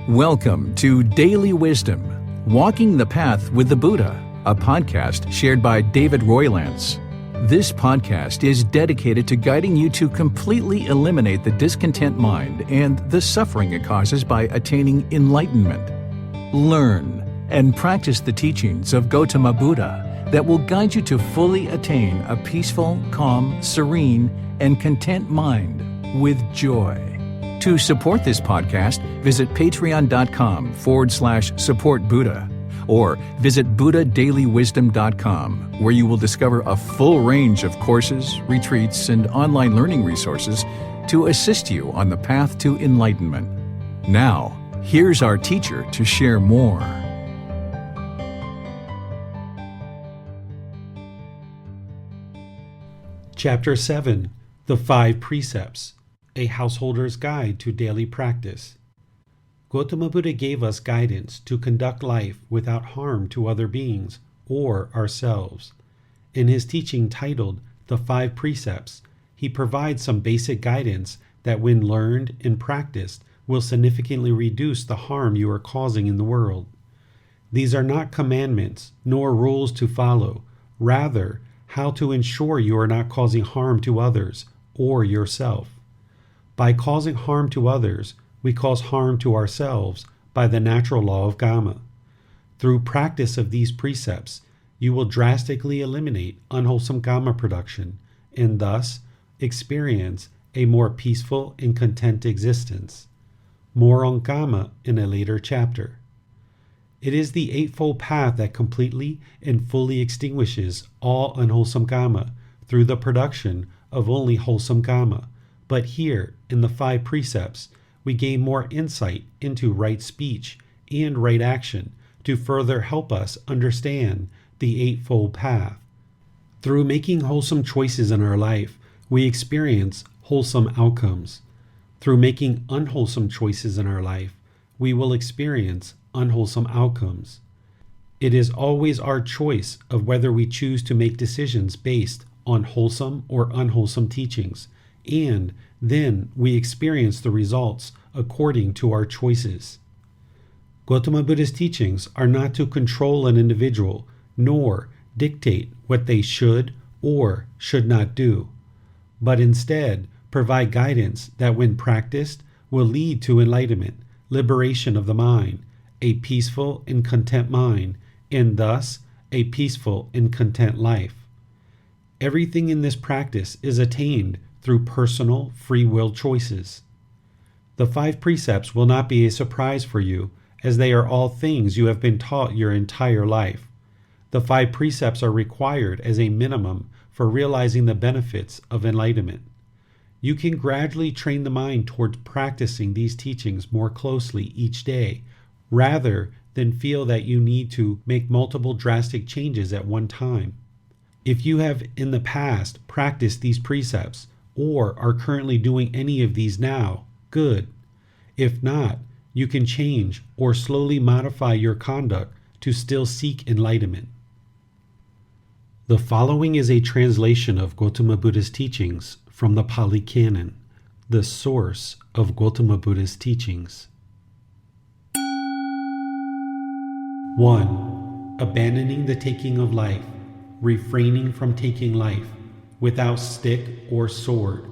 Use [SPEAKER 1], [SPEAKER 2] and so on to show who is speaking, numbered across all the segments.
[SPEAKER 1] Welcome to Daily Wisdom, Walking the Path with the Buddha, a podcast shared by David Roylance. This podcast is dedicated to guiding you to completely eliminate the discontent mind and the suffering it causes by attaining enlightenment. Learn and practice the teachings of Gotama Buddha that will guide you to fully attain a peaceful, calm, serene, and content mind with joy. To support this podcast, visit patreon.com/support Buddha or visit buddhadailywisdom.com, where you will discover a full range of courses, retreats, and online learning resources to assist you on the path to enlightenment. Now, here's our teacher to share more.
[SPEAKER 2] Chapter 7, The 5 Precepts, a Householder's Guide to Daily Practice. Gotama Buddha gave us guidance to conduct life without harm to other beings or ourselves. In his teaching titled The 5 Precepts, he provides some basic guidance that when learned and practiced will significantly reduce the harm you are causing in the world. These are not commandments nor rules to follow, rather how to ensure you are not causing harm to others or yourself. By causing harm to others, we cause harm to ourselves by the natural law of karma. Through practice of these precepts, you will drastically eliminate unwholesome karma production and thus experience a more peaceful and content existence. More on karma in a later chapter. It is the Eightfold Path that completely and fully extinguishes all unwholesome karma through the production of only wholesome karma. But here, in the 5 precepts, we gain more insight into right speech and right action to further help us understand the Eightfold Path. Through making wholesome choices in our life, we experience wholesome outcomes. Through making unwholesome choices in our life, we will experience unwholesome outcomes. It is always our choice of whether we choose to make decisions based on wholesome or unwholesome teachings, and then we experience the results according to our choices. Gotama Buddha's teachings are not to control an individual, nor dictate what they should or should not do, but instead provide guidance that when practiced will lead to enlightenment, liberation of the mind, a peaceful and content mind, and thus a peaceful and content life. Everything in this practice is attained through personal free will choices. The 5 precepts will not be a surprise for you, as they are all things you have been taught your entire life. The 5 precepts are required as a minimum for realizing the benefits of enlightenment. You can gradually train the mind towards practicing these teachings more closely each day, rather than feel that you need to make multiple drastic changes at one time. If you have in the past practiced these precepts, or are currently doing any of these now, good. If not, you can change or slowly modify your conduct to still seek enlightenment. The following is a translation of Gotama Buddha's teachings from the Pali Canon, the source of Gotama Buddha's teachings. 1. Abandoning the taking of life, refraining from taking life, without stick or sword,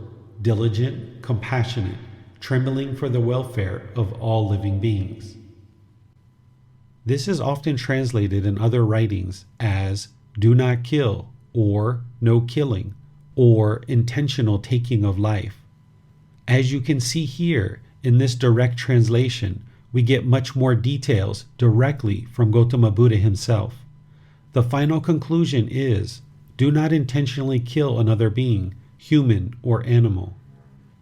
[SPEAKER 2] diligent, compassionate, trembling for the welfare of all living beings. This is often translated in other writings as do not kill, or no killing, or intentional taking of life. As you can see here in this direct translation, we get much more details directly from Gotama Buddha himself. The final conclusion is, do not intentionally kill another being, human or animal.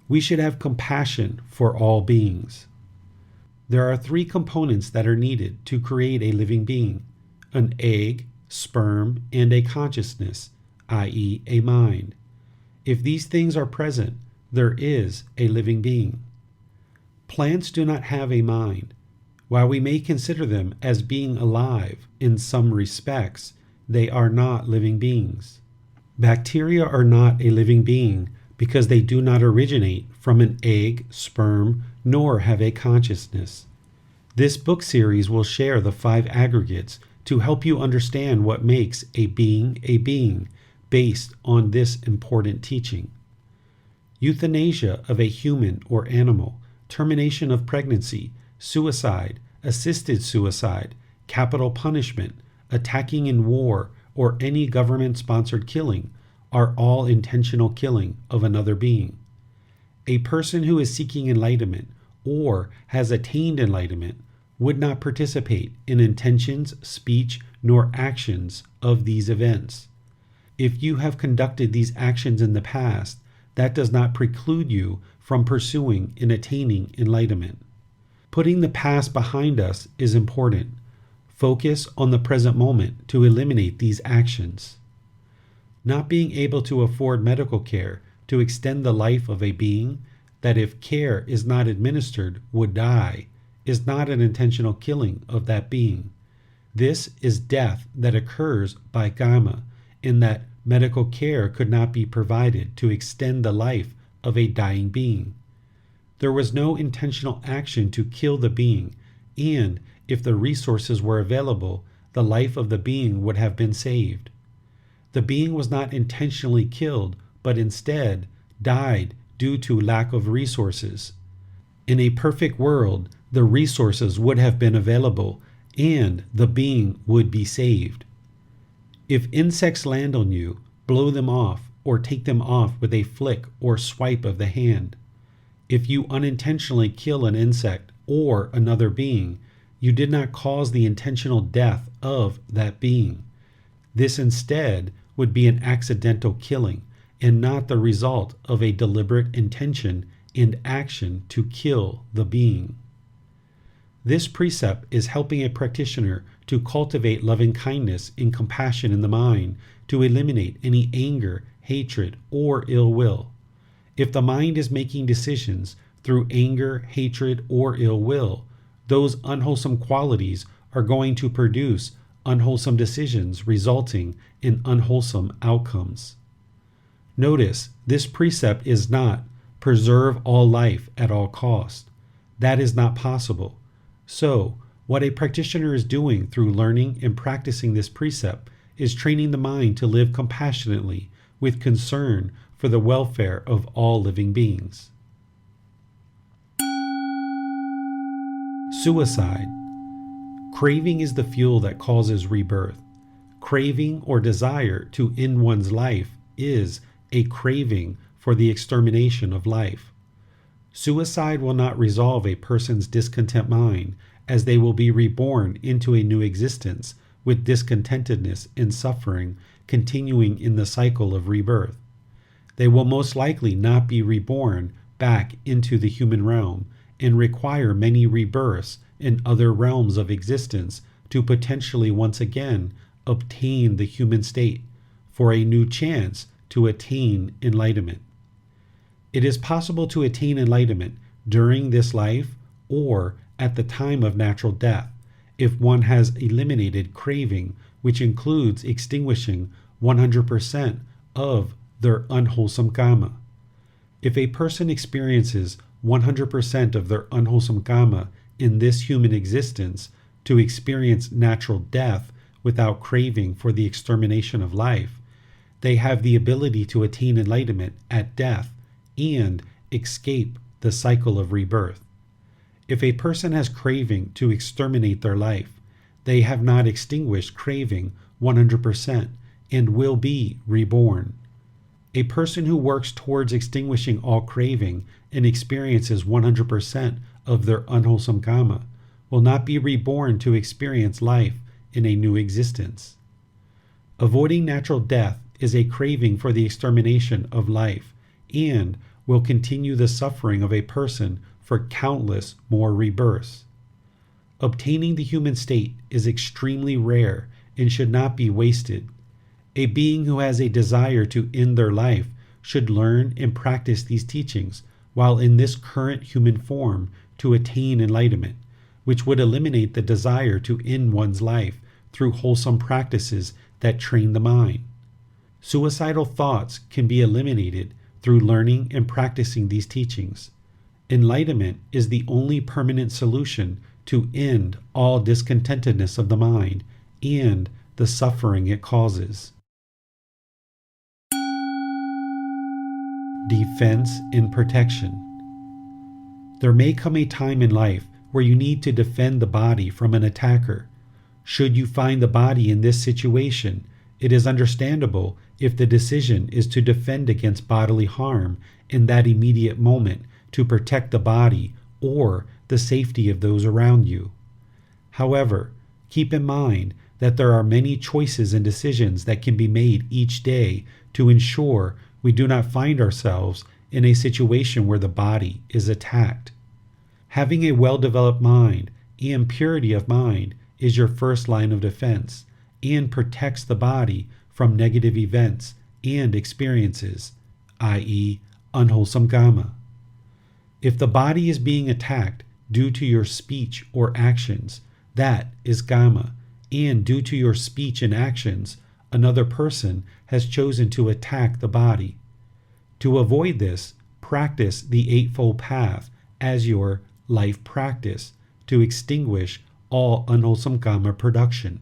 [SPEAKER 2] We should have compassion for all beings. There are 3 components that are needed to create a living being: an egg, sperm, and a consciousness, i.e., a mind. If these things are present, there is a living being. Plants do not have a mind. While we may consider them as being alive in some respects, they are not living beings. Bacteria are not a living being because they do not originate from an egg, sperm, nor have a consciousness. This book series will share the 5 aggregates to help you understand what makes a being based on this important teaching. Euthanasia of a human or animal, termination of pregnancy, suicide, assisted suicide, capital punishment, attacking in war, or any government-sponsored killing are all intentional killing of another being. A person who is seeking enlightenment or has attained enlightenment would not participate in intentions, speech, nor actions of these events. If you have conducted these actions in the past, that does not preclude you from pursuing and attaining enlightenment. Putting the past behind us is important. Focus on the present moment to eliminate these actions. Not being able to afford medical care to extend the life of a being that, if care is not administered, would die, is not an intentional killing of that being. This is death that occurs by karma, in that medical care could not be provided to extend the life of a dying being. There was no intentional action to kill the being, and if the resources were available, the life of the being would have been saved. The being was not intentionally killed, but instead died due to lack of resources. In a perfect world, the resources would have been available, and the being would be saved. If insects land on you, blow them off, or take them off with a flick or swipe of the hand. If you unintentionally kill an insect or another being, you did not cause the intentional death of that being. This instead would be an accidental killing, and not the result of a deliberate intention and action to kill the being. This precept is helping a practitioner to cultivate loving kindness and compassion in the mind to eliminate any anger, hatred, or ill will. If the mind is making decisions through anger, hatred, or ill will, those unwholesome qualities are going to produce unwholesome decisions resulting in unwholesome outcomes. Notice, this precept is not preserve all life at all cost. That is not possible. So, what a practitioner is doing through learning and practicing this precept is training the mind to live compassionately with concern for the welfare of all living beings. Suicide. Craving is the fuel that causes rebirth. Craving or desire to end one's life is a craving for the extermination of life. Suicide will not resolve a person's discontent mind, as they will be reborn into a new existence with discontentedness and suffering continuing in the cycle of rebirth. They will most likely not be reborn back into the human realm and require many rebirths in other realms of existence to potentially once again obtain the human state for a new chance to attain enlightenment. It is possible to attain enlightenment during this life or at the time of natural death if one has eliminated craving, which includes extinguishing 100% of their unwholesome karma. If a person experiences 100% of their unwholesome karma in this human existence to experience natural death without craving for the extermination of life, they have the ability to attain enlightenment at death and escape the cycle of rebirth. If a person has craving to exterminate their life, they have not extinguished craving 100% and will be reborn. A person who works towards extinguishing all craving and experiences 100% of their unwholesome karma will not be reborn to experience life in a new existence. Avoiding natural death is a craving for the extermination of life and will continue the suffering of a person for countless more rebirths. Obtaining the human state is extremely rare and should not be wasted. A being who has a desire to end their life should learn and practice these teachings while in this current human form to attain enlightenment, which would eliminate the desire to end one's life through wholesome practices that train the mind. Suicidal thoughts can be eliminated through learning and practicing these teachings. Enlightenment is the only permanent solution to end all discontentedness of the mind and the suffering it causes. Defense and protection. There may come a time in life where you need to defend the body from an attacker. Should you find the body in this situation, it is understandable if the decision is to defend against bodily harm in that immediate moment to protect the body or the safety of those around you. However, keep in mind that there are many choices and decisions that can be made each day to ensure we do not find ourselves in a situation where the body is attacked. Having a well-developed mind and purity of mind is your first line of defense and protects the body from negative events and experiences, i.e., unwholesome karma. If the body is being attacked due to your speech or actions, that is karma, and due to your speech and actions, another person has chosen to attack the body. To avoid this, practice the Eightfold Path as your life practice to extinguish all unwholesome karma production.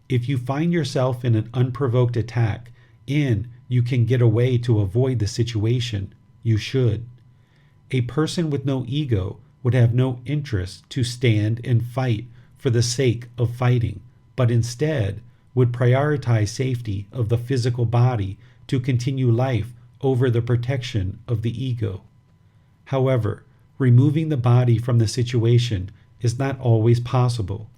[SPEAKER 2] If you find yourself in an unprovoked attack and you can get away to avoid the situation, you should. A person with no ego would have no interest to stand and fight for the sake of fighting, but instead would prioritize safety of the physical body to continue life over the protection of the ego. However, removing the body from the situation is not always possible.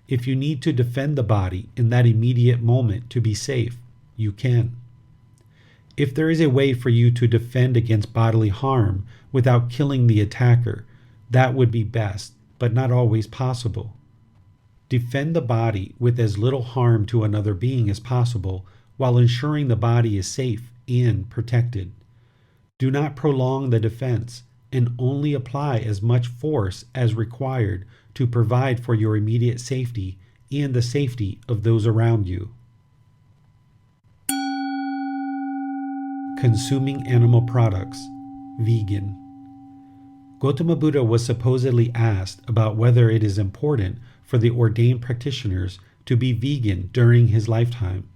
[SPEAKER 2] If you need to defend the body in that immediate moment to be safe, you can. If there is a way for you to defend against bodily harm without killing the attacker, that would be best, but not always possible. Defend the body with as little harm to another being as possible while ensuring the body is safe and protected. Do not prolong the defense and only apply as much force as required to provide for your immediate safety and the safety of those around you. Consuming animal products, vegan. Gotama Buddha was supposedly asked about whether it is important for the ordained practitioners to be vegan during his lifetime.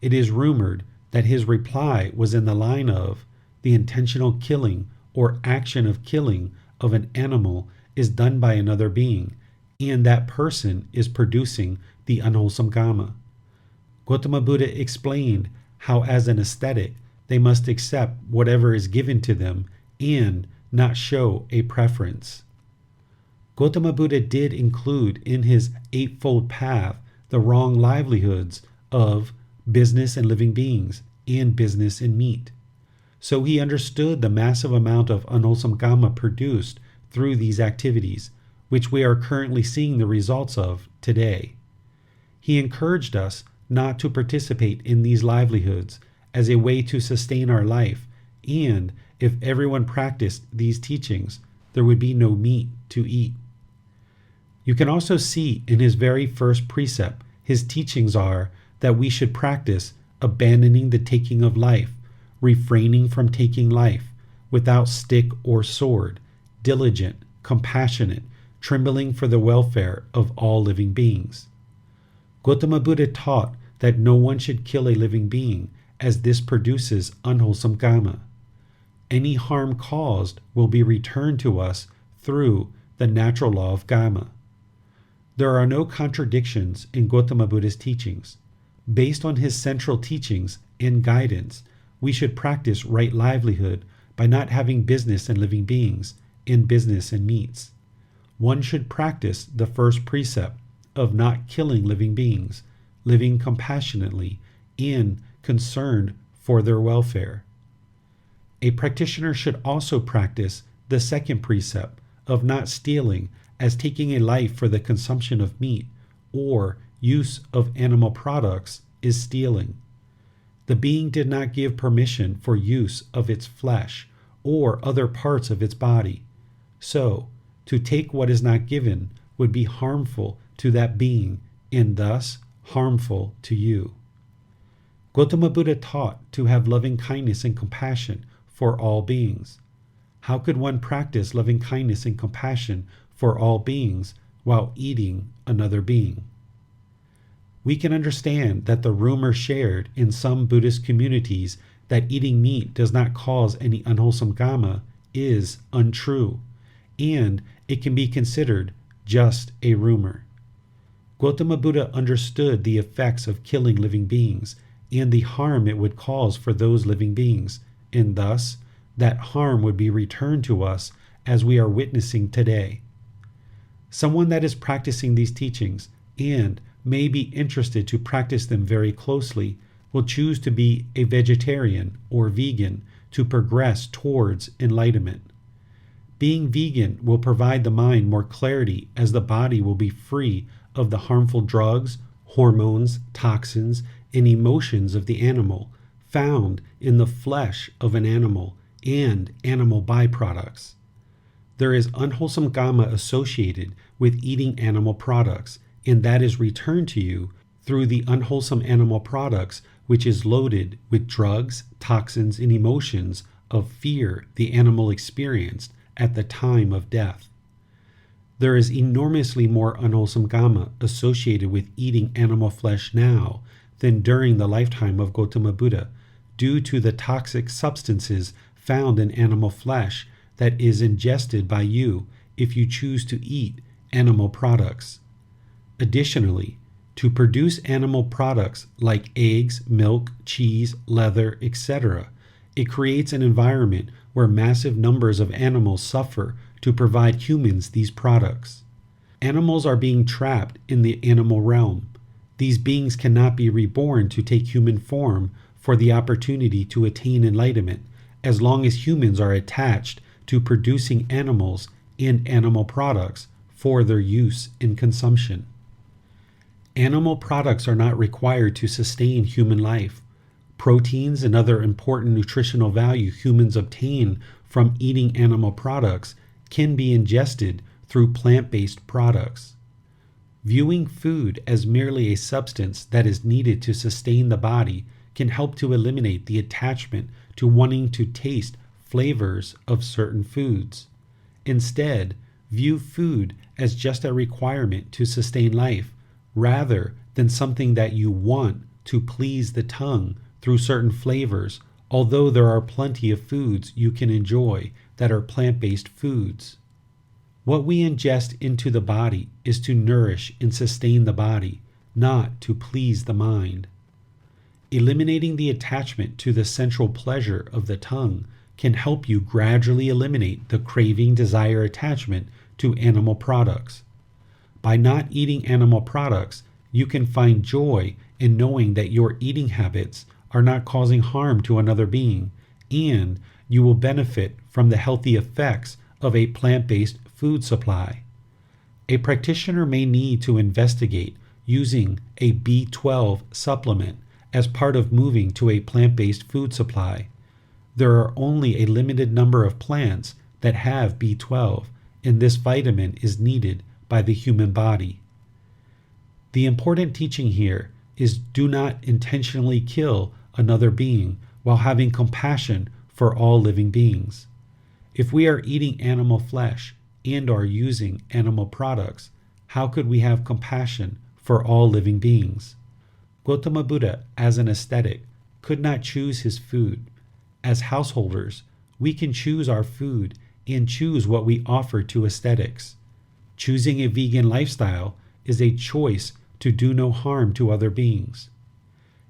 [SPEAKER 2] It is rumored that his reply was in the line of, the intentional killing or action of killing of an animal is done by another being, and that person is producing the unwholesome karma. Gotama Buddha explained how as an ascetic they must accept whatever is given to them and not show a preference. Gotama Buddha did include in his Eightfold Path the wrong livelihoods of business and living beings and business and meat. So he understood the massive amount of unwholesome karma produced through these activities, which we are currently seeing the results of today. He encouraged us not to participate in these livelihoods as a way to sustain our life, and if everyone practiced these teachings, there would be no meat to eat. You can also see in his very first precept, his teachings are that we should practice abandoning the taking of life, refraining from taking life, without stick or sword, diligent, compassionate, trembling for the welfare of all living beings. Gotama Buddha taught that no one should kill a living being, as this produces unwholesome karma. Any harm caused will be returned to us through the natural law of karma. There are no contradictions in Gotama Buddha's teachings. Based on his central teachings and guidance, we should practice right livelihood by not having business in living beings and business in meats. One should practice the first precept of not killing living beings, living compassionately and concerned for their welfare. A practitioner should also practice the second precept of not stealing, as taking a life for the consumption of meat or use of animal products is stealing. The being did not give permission for use of its flesh or other parts of its body. So, to take what is not given would be harmful to that being and thus harmful to you. Gotama Buddha taught to have loving kindness and compassion for all beings. How could one practice loving kindness and compassion for all beings while eating another being. We can understand that the rumor shared in some Buddhist communities that eating meat does not cause any unwholesome karma is untrue, and it can be considered just a rumor. Gotama Buddha understood the effects of killing living beings and the harm it would cause for those living beings, and thus that harm would be returned to us as we are witnessing today. Someone that is practicing these teachings and may be interested to practice them very closely will choose to be a vegetarian or vegan to progress towards enlightenment. Being vegan will provide the mind more clarity, as the body will be free of the harmful drugs, hormones, toxins, and emotions of the animal found in the flesh of an animal and animal byproducts. There is unwholesome karma associated with eating animal products, and that is returned to you through the unwholesome animal products, which is loaded with drugs, toxins, and emotions of fear the animal experienced at the time of death. There is enormously more unwholesome karma associated with eating animal flesh now than during the lifetime of Gotama Buddha, due to the toxic substances found in animal flesh that is ingested by you if you choose to eat animal products. Additionally, to produce animal products like eggs, milk, cheese, leather, etc., it creates an environment where massive numbers of animals suffer to provide humans these products. Animals are being trapped in the animal realm. These beings cannot be reborn to take human form for the opportunity to attain enlightenment, as long as humans are attached to producing animals and animal products for their use and consumption. Animal products are not required to sustain human life. Proteins and other important nutritional value humans obtain from eating animal products can be ingested through plant-based products. Viewing food as merely a substance that is needed to sustain the body can help to eliminate the attachment to wanting to taste flavors of certain foods. Instead, view food as just a requirement to sustain life, rather than something that you want to please the tongue through certain flavors, although there are plenty of foods you can enjoy that are plant-based foods. What we ingest into the body is to nourish and sustain the body, not to please the mind. Eliminating the attachment to the sensual pleasure of the tongue can help you gradually eliminate the craving, desire, attachment to animal products. By not eating animal products, you can find joy in knowing that your eating habits are not causing harm to another being, and you will benefit from the healthy effects of a plant-based food supply. A practitioner may need to investigate using a B12 supplement as part of moving to a plant-based food supply. There are only a limited number of plants that have B12, and this vitamin is needed by the human body. The important teaching here is do not intentionally kill another being while having compassion for all living beings. If we are eating animal flesh and are using animal products, how could we have compassion for all living beings? Gotama Buddha, as an ascetic, could not choose his food. As householders, we can choose our food and choose what we offer to ascetics. Choosing a vegan lifestyle is a choice to do no harm to other beings.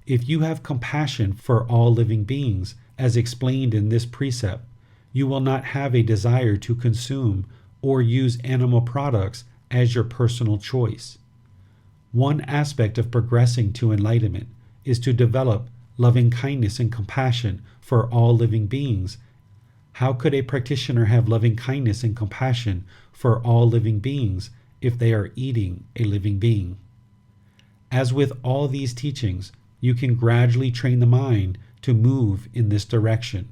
[SPEAKER 2] If you have compassion for all living beings, as explained in this precept, you will not have a desire to consume or use animal products as your personal choice. One aspect of progressing to enlightenment is to develop loving kindness and compassion for all living beings. How could a practitioner have loving kindness and compassion for all living beings if they are eating a living being? As with all these teachings, you can gradually train the mind to move in this direction.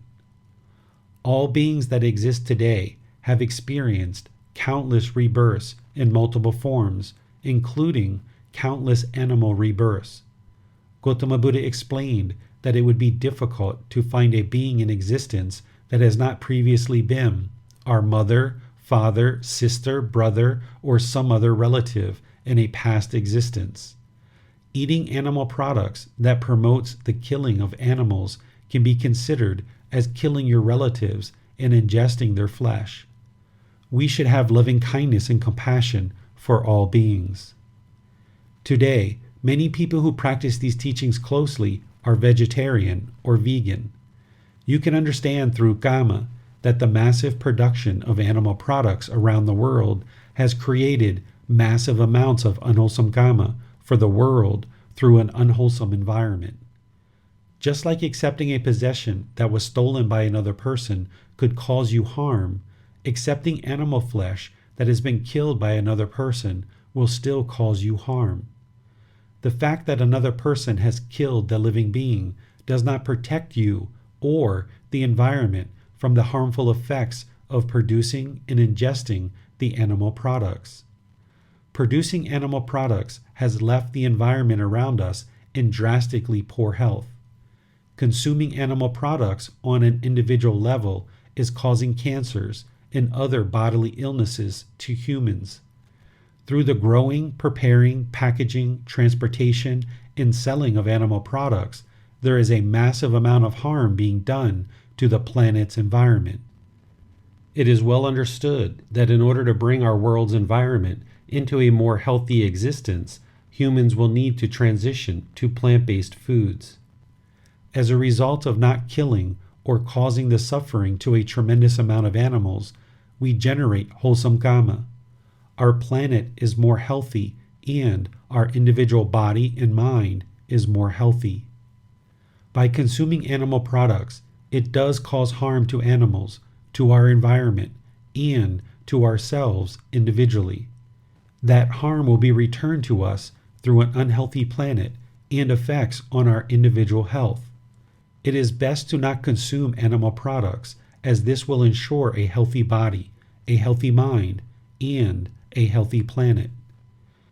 [SPEAKER 2] All beings that exist today have experienced countless rebirths in multiple forms, including countless animal rebirths. Gotama Buddha explained that it would be difficult to find a being in existence that has not previously been our mother, father, sister, brother, or some other relative in a past existence. Eating animal products that promotes the killing of animals can be considered as killing your relatives and ingesting their flesh. We should have loving kindness and compassion for all beings. Today, many people who practice these teachings closely are vegetarian or vegan. You can understand through Gotama that the massive production of animal products around the world has created massive amounts of unwholesome karma for the world through an unwholesome environment. Just like accepting a possession that was stolen by another person could cause you harm, accepting animal flesh that has been killed by another person will still cause you harm. The fact that another person has killed the living being does not protect you or the environment from the harmful effects of producing and ingesting the animal products. Producing animal products has left the environment around us in drastically poor health. Consuming animal products on an individual level is causing cancers and other bodily illnesses to humans. Through the growing, preparing, packaging, transportation, and selling of animal products, there is a massive amount of harm being done to the planet's environment. It is well understood that in order to bring our world's environment into a more healthy existence, humans will need to transition to plant-based foods. As a result of not killing or causing the suffering to a tremendous amount of animals, we generate wholesome karma. Our planet is more healthy and our individual body and mind is more healthy. By consuming animal products, it does cause harm to animals, to our environment, and to ourselves individually. That harm will be returned to us through an unhealthy planet and effects on our individual health. It is best to not consume animal products, as this will ensure a healthy body, a healthy mind, and a healthy planet.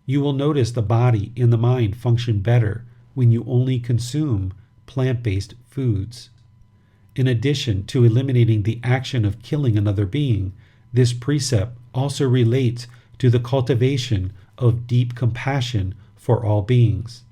[SPEAKER 2] You will notice the body and the mind function better when you only consume plant-based foods. In addition to eliminating the action of killing another being, this precept also relates to the cultivation of deep compassion for all beings.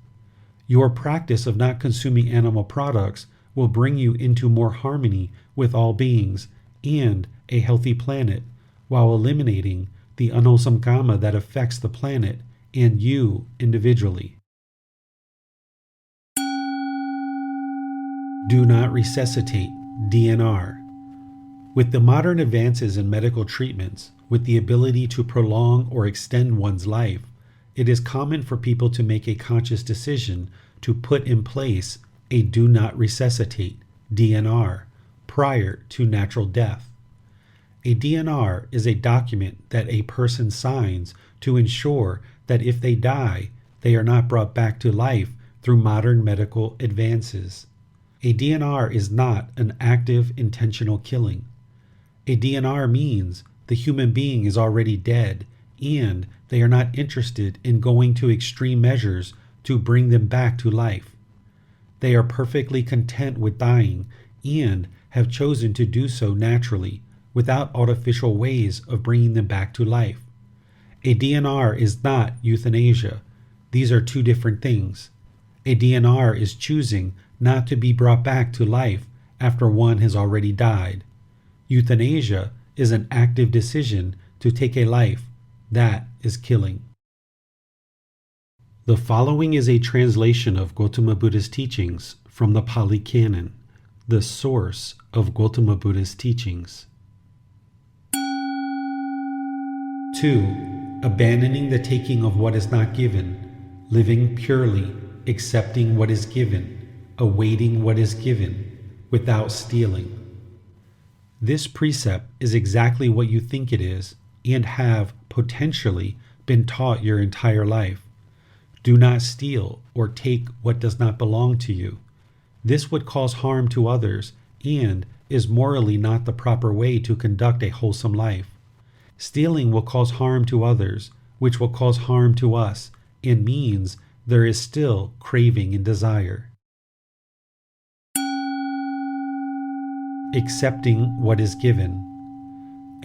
[SPEAKER 2] Your practice of not consuming animal products will bring you into more harmony with all beings and a healthy planet, while eliminating the unwholesome karma that affects the planet and you individually. Do not resuscitate, DNR. With the modern advances in medical treatments, with the ability to prolong or extend one's life, it is common for people to make a conscious decision to put in place a do not resuscitate, DNR, prior to natural death. A DNR is a document that a person signs to ensure that if they die, they are not brought back to life through modern medical advances. A DNR is not an active, intentional killing. A DNR means the human being is already dead and they are not interested in going to extreme measures to bring them back to life. They are perfectly content with dying and have chosen to do so naturally, without artificial ways of bringing them back to life. A DNR is not euthanasia. These are two different things. A DNR is choosing not to be brought back to life after one has already died. Euthanasia is an active decision to take a life. That is killing. The following is a translation of Gotama Buddha's teachings from the Pali Canon, the source of Gotama Buddha's teachings. 2. Abandoning the taking of what is not given, living purely, accepting what is given, awaiting what is given, without stealing. This precept is exactly what you think it is and have potentially been taught your entire life. Do not steal or take what does not belong to you. This would cause harm to others and is morally not the proper way to conduct a wholesome life. Stealing will cause harm to others, which will cause harm to us, and means there is still craving and desire. Accepting what is given.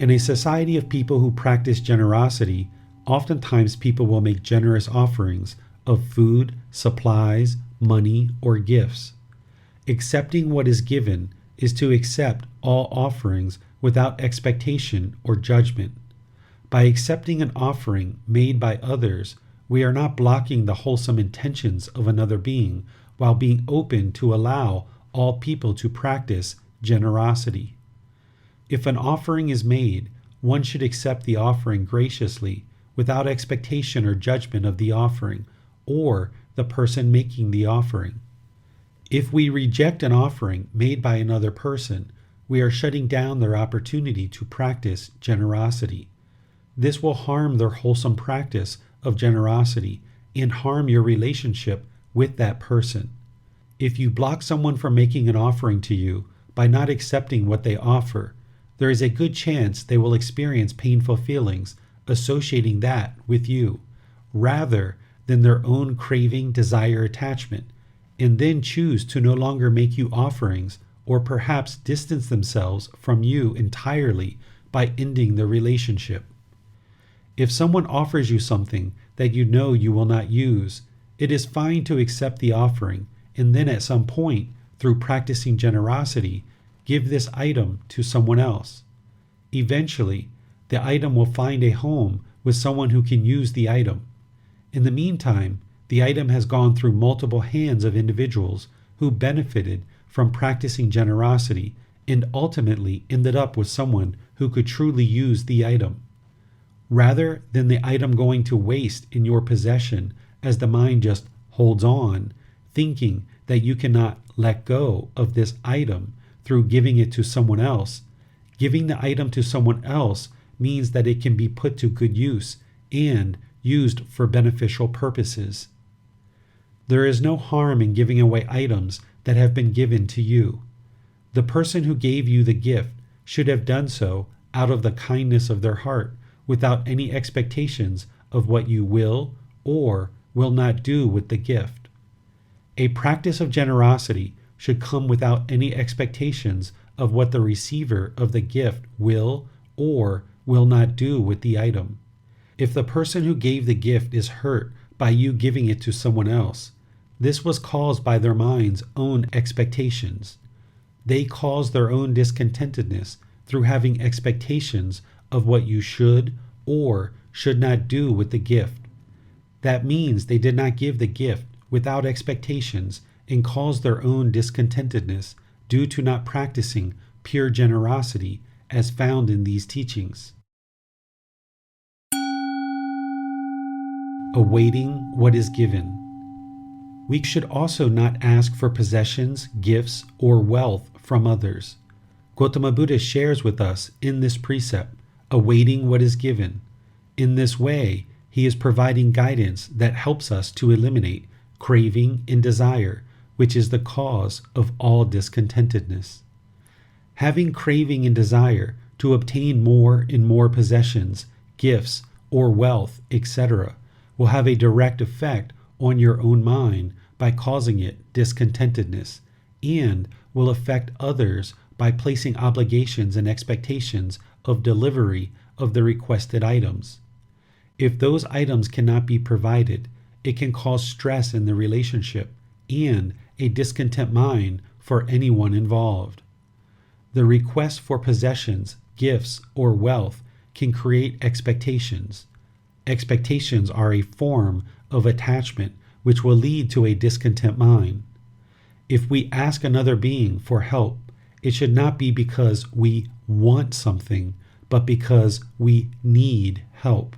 [SPEAKER 2] In a society of people who practice generosity, oftentimes people will make generous offerings of food, supplies, money, or gifts. Accepting what is given is to accept all offerings without expectation or judgment. By accepting an offering made by others, we are not blocking the wholesome intentions of another being while being open to allow all people to practice generosity. If an offering is made, one should accept the offering graciously without expectation or judgment of the offering or the person making the offering. If we reject an offering made by another person, we are shutting down their opportunity to practice generosity. This will harm their wholesome practice of generosity and harm your relationship with that person. If you block someone from making an offering to you by not accepting what they offer, there is a good chance they will experience painful feelings associating that with you, rather than their own craving, desire, attachment, and then choose to no longer make you offerings or perhaps distance themselves from you entirely by ending the relationship. If someone offers you something that you know you will not use, it is fine to accept the offering and then at some point, through practicing generosity, give this item to someone else. Eventually, the item will find a home with someone who can use the item. In the meantime, the item has gone through multiple hands of individuals who benefited from practicing generosity and ultimately ended up with someone who could truly use the item. Rather than the item going to waste in your possession as the mind just holds on, thinking that you cannot let go of this item through giving it to someone else, giving the item to someone else means that it can be put to good use and used for beneficial purposes. There is no harm in giving away items that have been given to you. The person who gave you the gift should have done so out of the kindness of their heart, without any expectations of what you will or will not do with the gift. A practice of generosity should come without any expectations of what the receiver of the gift will or will not do with the item. If the person who gave the gift is hurt by you giving it to someone else, this was caused by their mind's own expectations. They caused their own discontentedness through having expectations of what you should or should not do with the gift. That means they did not give the gift without expectations and caused their own discontentedness due to not practicing pure generosity as found in these teachings. Awaiting what is given. We should also not ask for possessions, gifts, or wealth from others. Gotama Buddha shares with us in this precept, awaiting what is given. In this way, he is providing guidance that helps us to eliminate craving and desire, which is the cause of all discontentedness. Having craving and desire to obtain more and more possessions, gifts, or wealth, etc., will have a direct effect on your own mind by causing it discontentedness, and will affect others by placing obligations and expectations of delivery of the requested items. If those items cannot be provided, it can cause stress in the relationship and a discontent mind for anyone involved. The request for possessions, gifts, or wealth can create expectations. Expectations are a form of attachment which will lead to a discontent mind. If we ask another being for help, it should not be because we want something, but because we need help.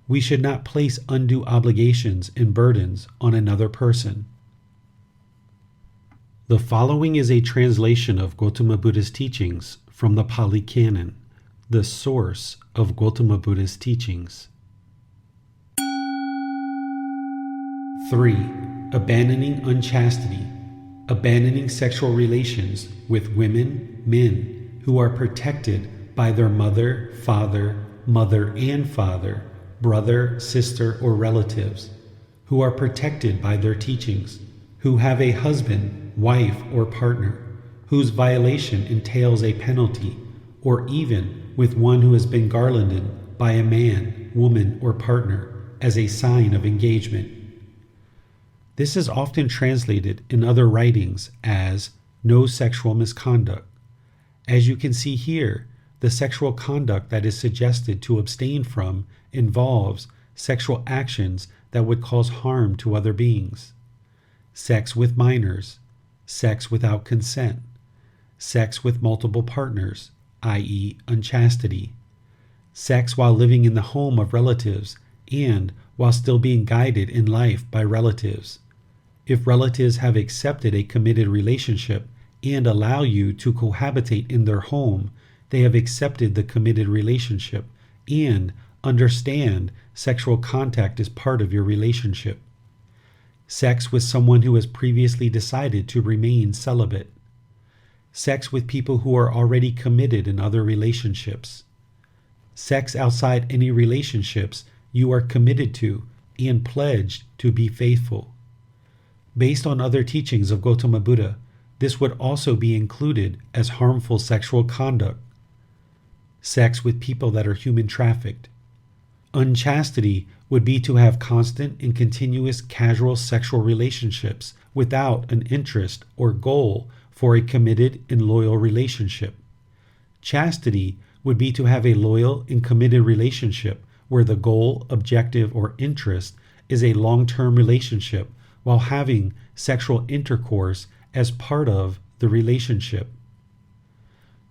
[SPEAKER 2] We should not place undue obligations and burdens on another person. The following is a translation of Gotama Buddha's teachings from the Pali Canon, the source of Gotama Buddha's teachings. 3. Abandoning unchastity, abandoning sexual relations with women, men who are protected by their mother, mother and father, brother, sister, or relatives, who are protected by their teachings, who have a husband, wife, or partner, whose violation entails a penalty, or even with one who has been garlanded by a man, woman, or partner as a sign of engagement. This is often translated in other writings as no sexual misconduct. As you can see here, the sexual conduct that is suggested to abstain from involves sexual actions that would cause harm to other beings. Sex with minors, sex without consent, sex with multiple partners, i.e., unchastity, sex while living in the home of relatives and while still being guided in life by relatives. If relatives have accepted a committed relationship and allow you to cohabitate in their home, they have accepted the committed relationship and understand sexual contact is part of your relationship. Sex with someone who has previously decided to remain celibate. Sex with people who are already committed in other relationships. Sex outside any relationships you are committed to and pledged to be faithful. Based on other teachings of Gotama Buddha, this would also be included as harmful sexual conduct. Sex with people that are human trafficked. Unchastity would be to have constant and continuous casual sexual relationships without an interest or goal for a committed and loyal relationship. Chastity would be to have a loyal and committed relationship where the goal, objective, or interest is a long-term relationship while having sexual intercourse as part of the relationship.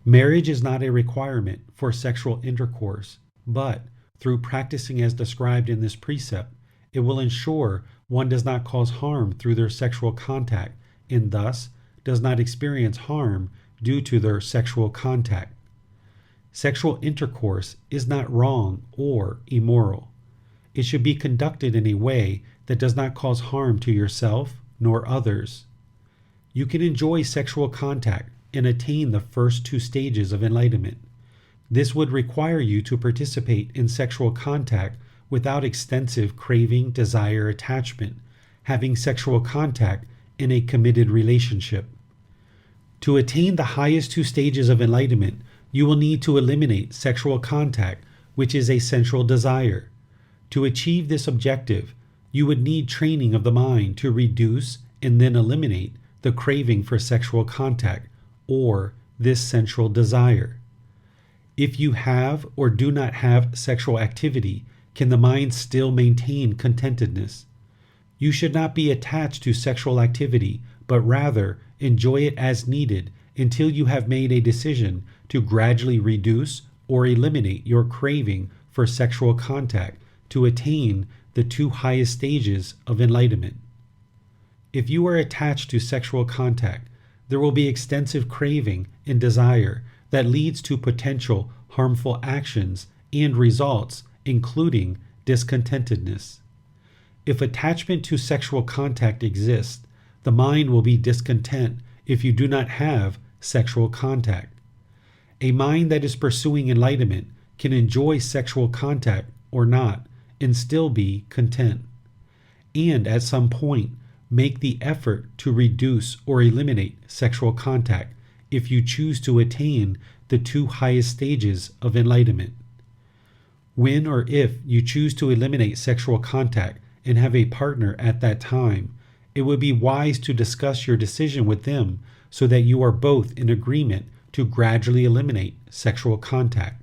[SPEAKER 2] Marriage is not a requirement for sexual intercourse, but through practicing as described in this precept, it will ensure one does not cause harm through their sexual contact and thus does not experience harm due to their sexual contact. Sexual intercourse is not wrong or immoral. It should be conducted in a way that does not cause harm to yourself nor others. You can enjoy sexual contact and attain the first two stages of enlightenment. This would require you to participate in sexual contact without extensive craving, desire, attachment, having sexual contact in a committed relationship. To attain the highest two stages of enlightenment, you will need to eliminate sexual contact, which is a sensual desire. To achieve this objective, you would need training of the mind to reduce and then eliminate the craving for sexual contact, or this sensual desire. If you have or do not have sexual activity, can the mind still maintain contentedness? You should not be attached to sexual activity, but rather enjoy it as needed until you have made a decision to gradually reduce or eliminate your craving for sexual contact to attain the two highest stages of enlightenment. If you are attached to sexual contact, there will be extensive craving and desire that leads to potential harmful actions and results, including discontentedness. If attachment to sexual contact exists, the mind will be discontent if you do not have sexual contact. A mind that is pursuing enlightenment can enjoy sexual contact or not and still be content, and at some point make the effort to reduce or eliminate sexual contact if you choose to attain the two highest stages of enlightenment. When or if you choose to eliminate sexual contact and have a partner at that time, it would be wise to discuss your decision with them so that you are both in agreement to gradually eliminate sexual contact.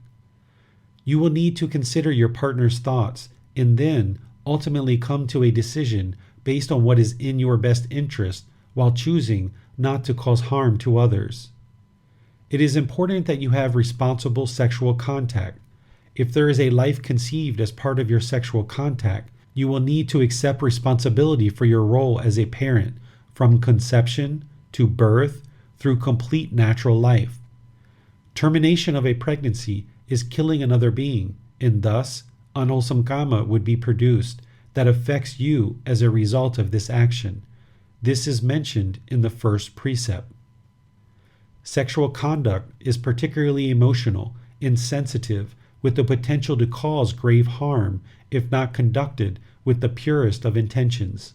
[SPEAKER 2] You will need to consider your partner's thoughts and then ultimately come to a decision based on what is in your best interest while choosing not to cause harm to others. It is important that you have responsible sexual contact. If there is a life conceived as part of your sexual contact, you will need to accept responsibility for your role as a parent from conception to birth through complete natural life. Termination of a pregnancy is killing another being, and thus unwholesome karma would be produced that affects you as a result of this action. This is mentioned in the first precept. Sexual conduct is particularly emotional, insensitive, with the potential to cause grave harm if not conducted with the purest of intentions.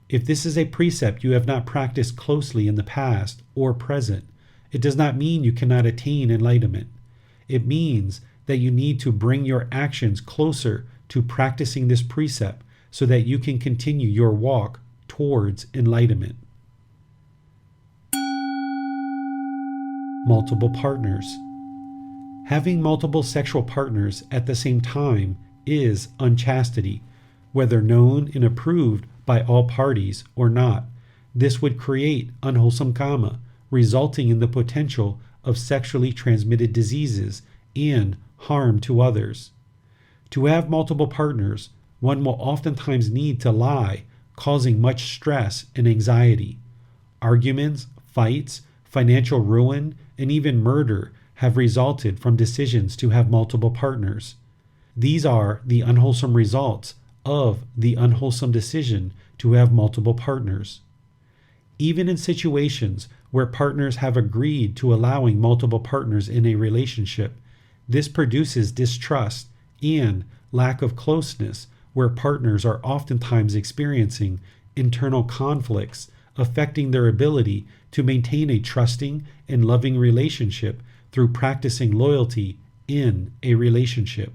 [SPEAKER 2] If this is a precept you have not practiced closely in the past or present, it does not mean you cannot attain enlightenment. It means that you need to bring your actions closer to practicing this precept so that you can continue your walk towards enlightenment. Multiple partners. Having multiple sexual partners at the same time is unchastity, whether known and approved by all parties or not. This would create unwholesome kama, resulting in the potential of sexually transmitted diseases and harm to others. To have multiple partners, one will oftentimes need to lie, causing much stress and anxiety. Arguments, fights, financial ruin, and even murder have resulted from decisions to have multiple partners. These are the unwholesome results of the unwholesome decision to have multiple partners. Even in situations where partners have agreed to allowing multiple partners in a relationship, this produces distrust and lack of closeness, where partners are oftentimes experiencing internal conflicts affecting their ability to maintain a trusting and loving relationship through practicing loyalty in a relationship.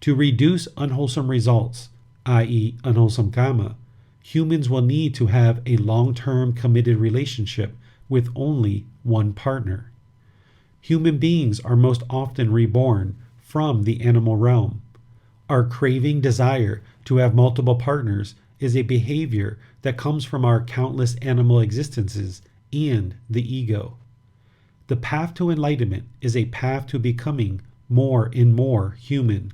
[SPEAKER 2] To reduce unwholesome results, i.e., unwholesome kama, humans will need to have a long-term committed relationship with only one partner. Human beings are most often reborn from the animal realm. Our craving desire to have multiple partners is a behavior that comes from our countless animal existences and the ego. The path to enlightenment is a path to becoming more and more human.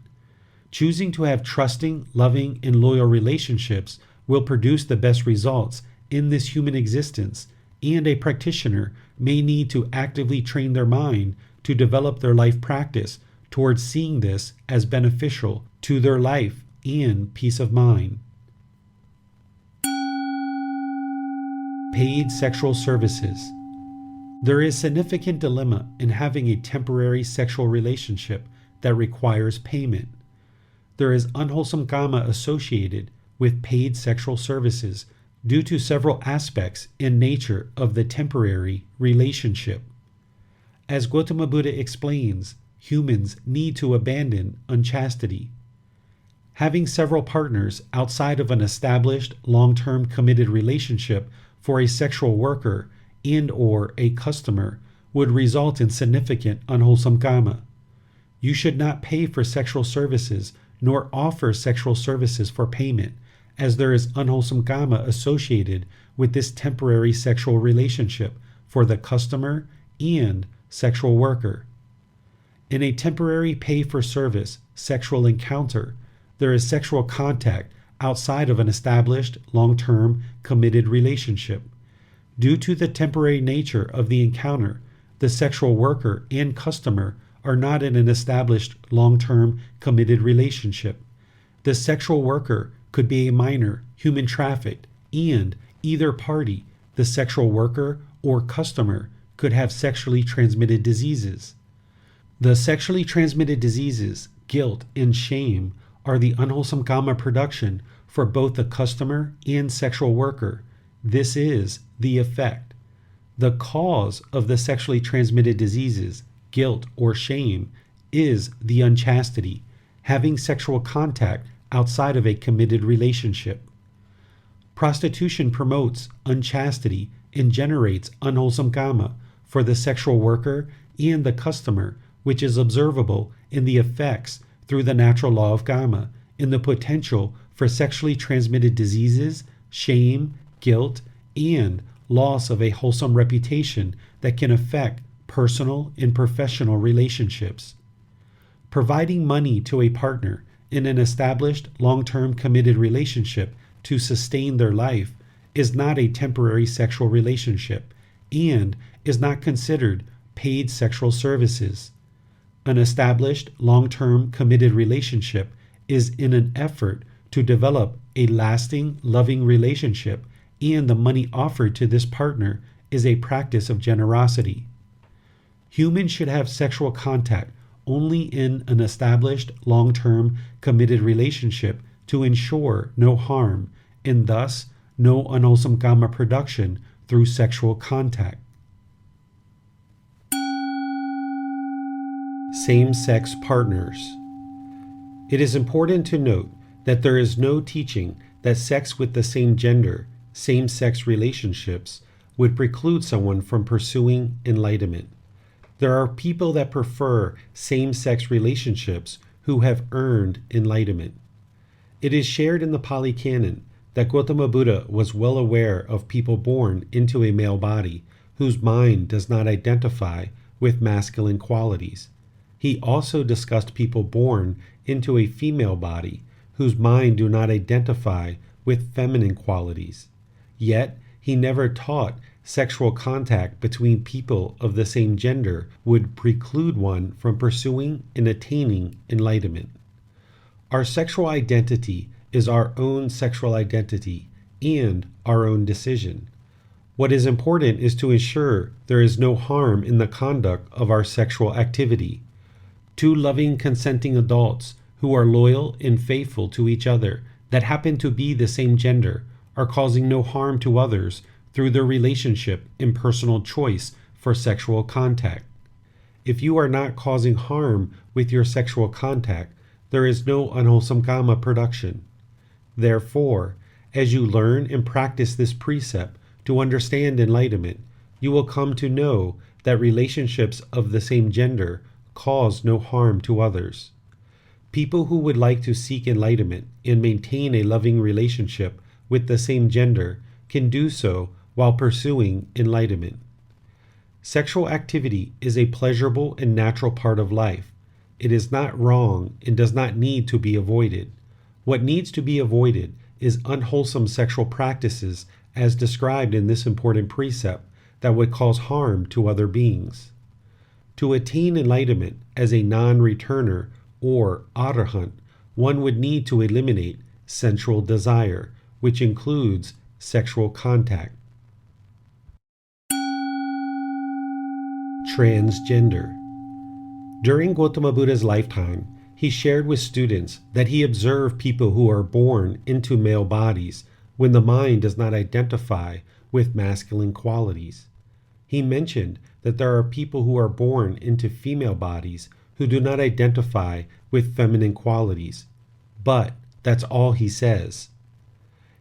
[SPEAKER 2] Choosing to have trusting, loving, and loyal relationships will produce the best results in this human existence, and a practitioner may need to actively train their mind to develop their life practice towards seeing this as beneficial to their life and peace of mind. Paid sexual services. There is significant dilemma in having a temporary sexual relationship that requires payment. There is unwholesome kama associated with paid sexual services due to several aspects in nature of the temporary relationship. As Gotama Buddha explains, humans need to abandon unchastity. Having several partners outside of an established long-term committed relationship for a sexual worker and or a customer would result in significant unwholesome kama. You should not pay for sexual services nor offer sexual services for payment, as there is unwholesome kama associated with this temporary sexual relationship for the customer and sexual worker. In a temporary pay-for-service sexual encounter, there is sexual contact outside of an established long-term committed relationship. Due to the temporary nature of the encounter, the sexual worker and customer are not in an established long-term committed relationship. The sexual worker could be a minor, human trafficked, and either party, the sexual worker or customer, could have sexually transmitted diseases. The sexually transmitted diseases, guilt, and shame are the unwholesome kama production for both the customer and sexual worker. This is the effect. The cause of the sexually transmitted diseases, guilt, or shame is the unchastity, having sexual contact outside of a committed relationship. Prostitution promotes unchastity and generates unwholesome kama for the sexual worker and the customer, which is observable in the effects through the natural law of kama, in the potential for sexually transmitted diseases, shame, guilt, and loss of a wholesome reputation that can affect personal and professional relationships. Providing money to a partner in an established long-term committed relationship to sustain their life is not a temporary sexual relationship and is not considered paid sexual services. An established long-term committed relationship is in an effort to develop a lasting, loving relationship, and the money offered to this partner is a practice of generosity. Humans should have sexual contact only in an established long-term committed relationship to ensure no harm and thus no unwholesome kama production through sexual contact. same-sex partners. It is important to note that there is no teaching that sex with the same gender, same-sex relationships, would preclude someone from pursuing enlightenment. There are people that prefer same-sex relationships who have earned enlightenment. It is shared in the Pali Canon that Gotama Buddha was well aware of people born into a male body whose mind does not identify with masculine qualities. He also discussed people born into a female body whose mind do not identify with feminine qualities. Yet, he never taught sexual contact between people of the same gender would preclude one from pursuing and attaining enlightenment. Our sexual identity is our own sexual identity and our own decision. What is important is to ensure there is no harm in the conduct of our sexual activity. Two loving, consenting adults who are loyal and faithful to each other that happen to be the same gender are causing no harm to others through their relationship and personal choice for sexual contact. If you are not causing harm with your sexual contact, there is no unwholesome karma production. Therefore, as you learn and practice this precept to understand enlightenment, you will come to know that relationships of the same gender cause no harm to others. People who would like to seek enlightenment and maintain a loving relationship with the same gender can do so while pursuing enlightenment. Sexual activity is a pleasurable and natural part of life. It is not wrong and does not need to be avoided. What needs to be avoided is unwholesome sexual practices as described in this important precept that would cause harm to other beings. To attain enlightenment as a non-returner or arahant, one would need to eliminate sensual desire, which includes sexual contact. Transgender. During Gotama Buddha's lifetime, he shared with students that he observed people who are born into male bodies when the mind does not identify with masculine qualities. He mentioned that there are people who are born into female bodies who do not identify with feminine qualities, but that's all he says.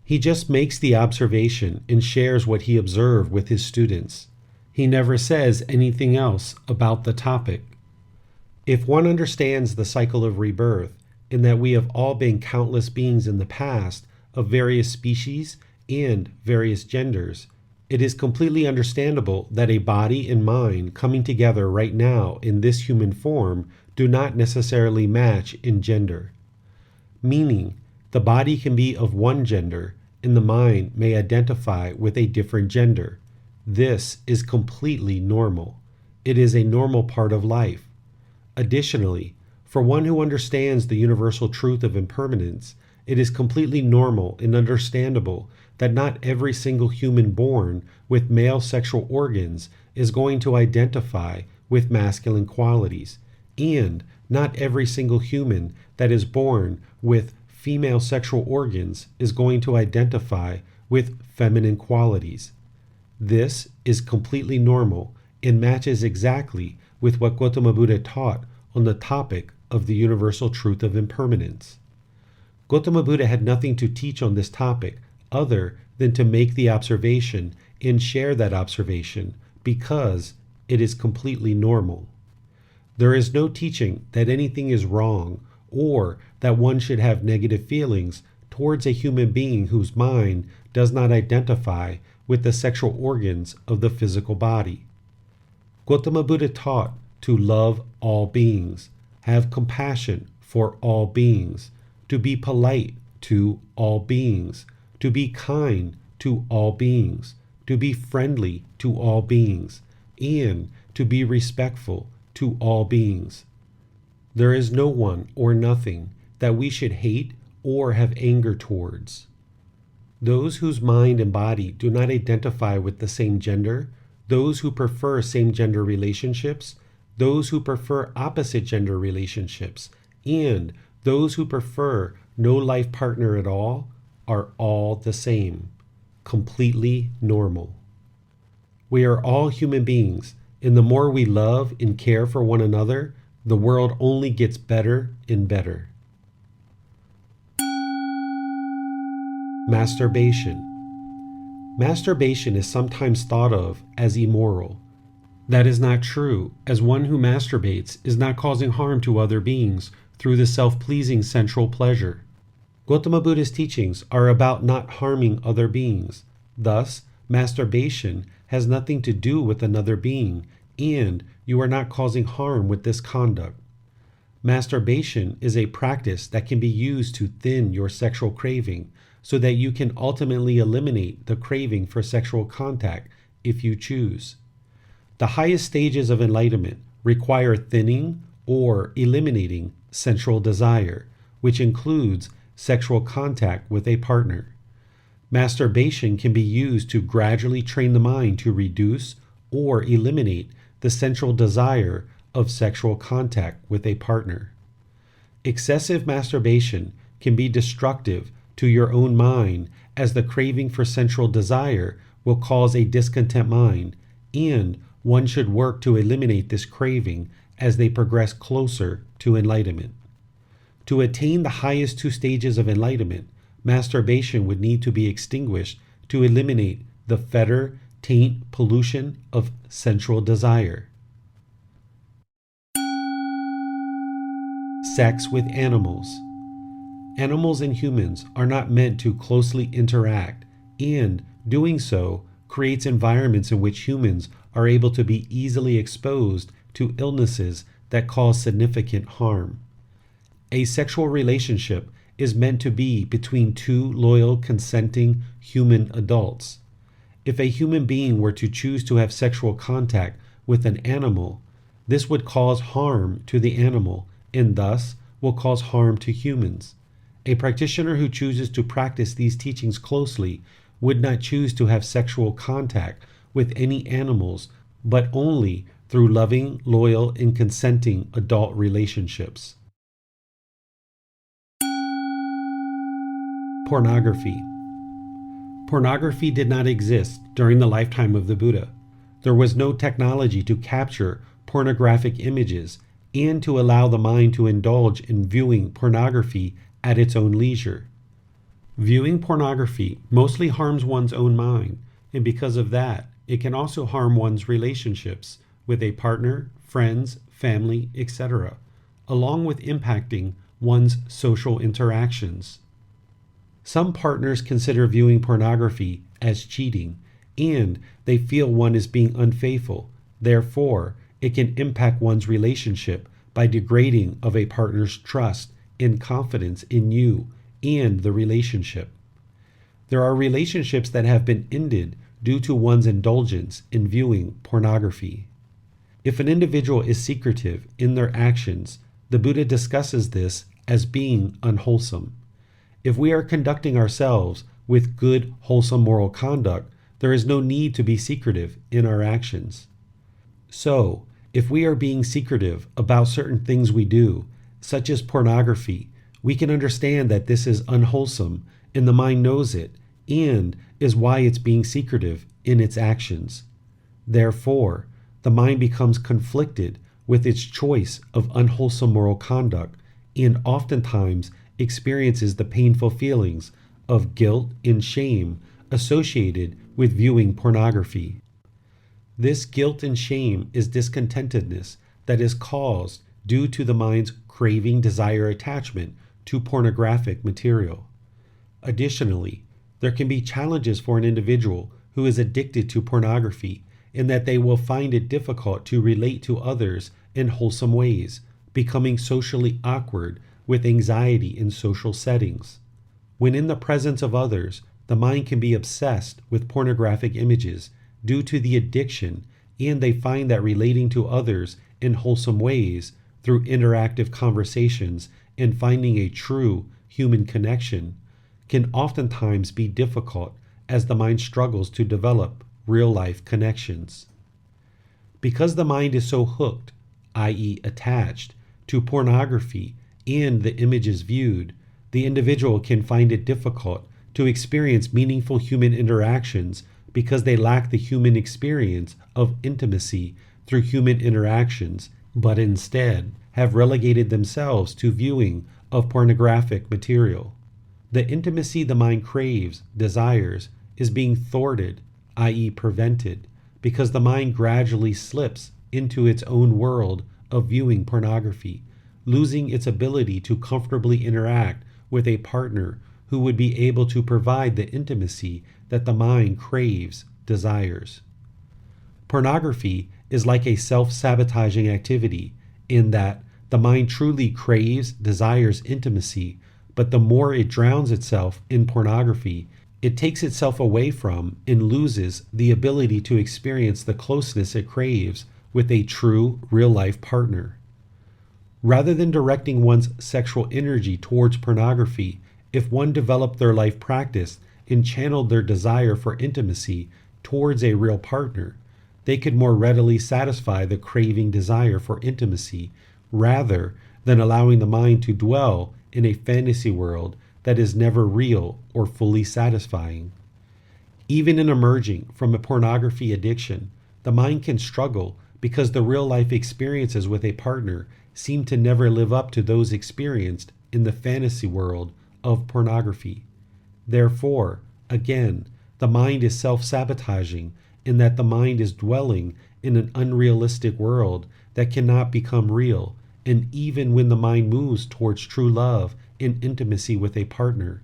[SPEAKER 2] He just makes the observation and shares what he observed with his students. He never says anything else about the topic. If one understands the cycle of rebirth, in that we have all been countless beings in the past of various species and various genders, it is completely understandable that a body and mind coming together right now in this human form do not necessarily match in gender. Meaning, the body can be of one gender and the mind may identify with a different gender. This is completely normal. It is a normal part of life. Additionally, for one who understands the universal truth of impermanence, it is completely normal and understandable that not every single human born with male sexual organs is going to identify with masculine qualities, and not every single human that is born with female sexual organs is going to identify with feminine qualities. This is completely normal and matches exactly with what Gotama Buddha taught on the topic of the universal truth of impermanence. Gotama Buddha had nothing to teach on this topic other than to make the observation and share that observation because it is completely normal. There is no teaching that anything is wrong or that one should have negative feelings towards a human being whose mind does not identify with the sexual organs of the physical body. Gotama Buddha taught to love all beings, have compassion for all beings, to be polite to all beings, to be kind to all beings, to be friendly to all beings, and to be respectful to all beings. There is no one or nothing that we should hate or have anger towards. Those whose mind and body do not identify with the same gender, those who prefer same-gender relationships, those who prefer opposite-gender relationships, and those who prefer no life partner at all are all the same, completely normal. We are all human beings, and the more we love and care for one another, the world only gets better and better. Masturbation. Masturbation is sometimes thought of as immoral. That is not true, as one who masturbates is not causing harm to other beings through the self-pleasing sensual pleasure. Gotama Buddha's teachings are about not harming other beings. Thus, masturbation has nothing to do with another being, and you are not causing harm with this conduct. Masturbation is a practice that can be used to thin your sexual craving so that you can ultimately eliminate the craving for sexual contact if you choose. The highest stages of enlightenment require thinning or eliminating sensual desire, which includes sexual contact with a partner. Masturbation can be used to gradually train the mind to reduce or eliminate the sensual desire of sexual contact with a partner. Excessive masturbation can be destructive to your own mind, as the craving for sensual desire will cause a discontent mind, and one should work to eliminate this craving as they progress closer to enlightenment. To attain the highest two stages of enlightenment, masturbation would need to be extinguished to eliminate the fetter, taint, pollution of sensual desire. Sex with animals. Animals and humans are not meant to closely interact, and doing so creates environments in which humans are able to be easily exposed to illnesses that cause significant harm. A sexual relationship is meant to be between two loyal, consenting human adults. If a human being were to choose to have sexual contact with an animal, this would cause harm to the animal and thus will cause harm to humans. A practitioner who chooses to practice these teachings closely would not choose to have sexual contact with any animals, but only through loving, loyal, and consenting adult relationships. Pornography. Pornography did not exist during the lifetime of the Buddha. There was no technology to capture pornographic images and to allow the mind to indulge in viewing pornography at its own leisure. Viewing pornography mostly harms one's own mind, and because of that, it can also harm one's relationships with a partner, friends, family, etc., along with impacting one's social interactions. Some partners consider viewing pornography as cheating, and they feel one is being unfaithful. Therefore, it can impact one's relationship by degrading of a partner's trust and confidence in you and the relationship. There are relationships that have been ended due to one's indulgence in viewing pornography. If an individual is secretive in their actions, the Buddha discusses this as being unwholesome. If we are conducting ourselves with good, wholesome moral conduct, there is no need to be secretive in our actions. So, if we are being secretive about certain things we do, such as pornography, we can understand that this is unwholesome and the mind knows it and is why it's being secretive in its actions. Therefore, the mind becomes conflicted with its choice of unwholesome moral conduct and oftentimes experiences the painful feelings of guilt and shame associated with viewing pornography. This guilt and shame is discontentedness that is caused due to the mind's craving, desire, attachment to pornographic material. Additionally, there can be challenges for an individual who is addicted to pornography in that they will find it difficult to relate to others in wholesome ways, becoming socially awkward with anxiety in social settings. When in the presence of others, the mind can be obsessed with pornographic images due to the addiction, and they find that relating to others in wholesome ways through interactive conversations and finding a true human connection can oftentimes be difficult as the mind struggles to develop real-life connections. Because the mind is so hooked, i.e. attached, to pornography and the images viewed, the individual can find it difficult to experience meaningful human interactions because they lack the human experience of intimacy through human interactions, but instead have relegated themselves to viewing of pornographic material. The intimacy the mind craves, desires, is being thwarted, i.e. prevented, because the mind gradually slips into its own world of viewing pornography, losing its ability to comfortably interact with a partner who would be able to provide the intimacy that the mind craves, desires. Pornography is like a self-sabotaging activity in that the mind truly craves, desires intimacy, but the more it drowns itself in pornography, it takes itself away from and loses the ability to experience the closeness it craves with a true, real-life partner. Rather than directing one's sexual energy towards pornography, if one developed their life practice and channeled their desire for intimacy towards a real partner, they could more readily satisfy the craving desire for intimacy rather than allowing the mind to dwell in a fantasy world that is never real or fully satisfying. Even in emerging from a pornography addiction, the mind can struggle because the real-life experiences with a partner seem to never live up to those experienced in the fantasy world of pornography. Therefore, again, the mind is self-sabotaging in that the mind is dwelling in an unrealistic world that cannot become real, and even when the mind moves towards true love and intimacy with a partner,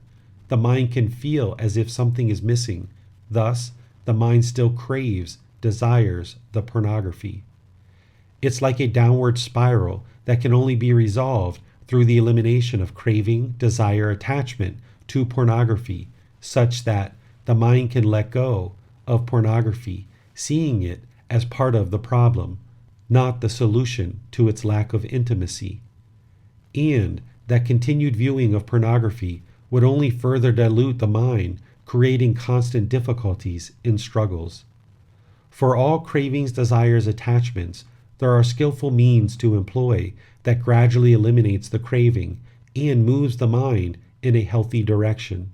[SPEAKER 2] the mind can feel as if something is missing. Thus, the mind still craves, desires the pornography. It's like a downward spiral that can only be resolved through the elimination of craving, desire, attachment to pornography, such that the mind can let go of pornography, seeing it as part of the problem, not the solution to its lack of intimacy. And that continued viewing of pornography would only further dilute the mind, creating constant difficulties and struggles. For all cravings, desires, attachments, there are skillful means to employ that gradually eliminates the craving and moves the mind in a healthy direction.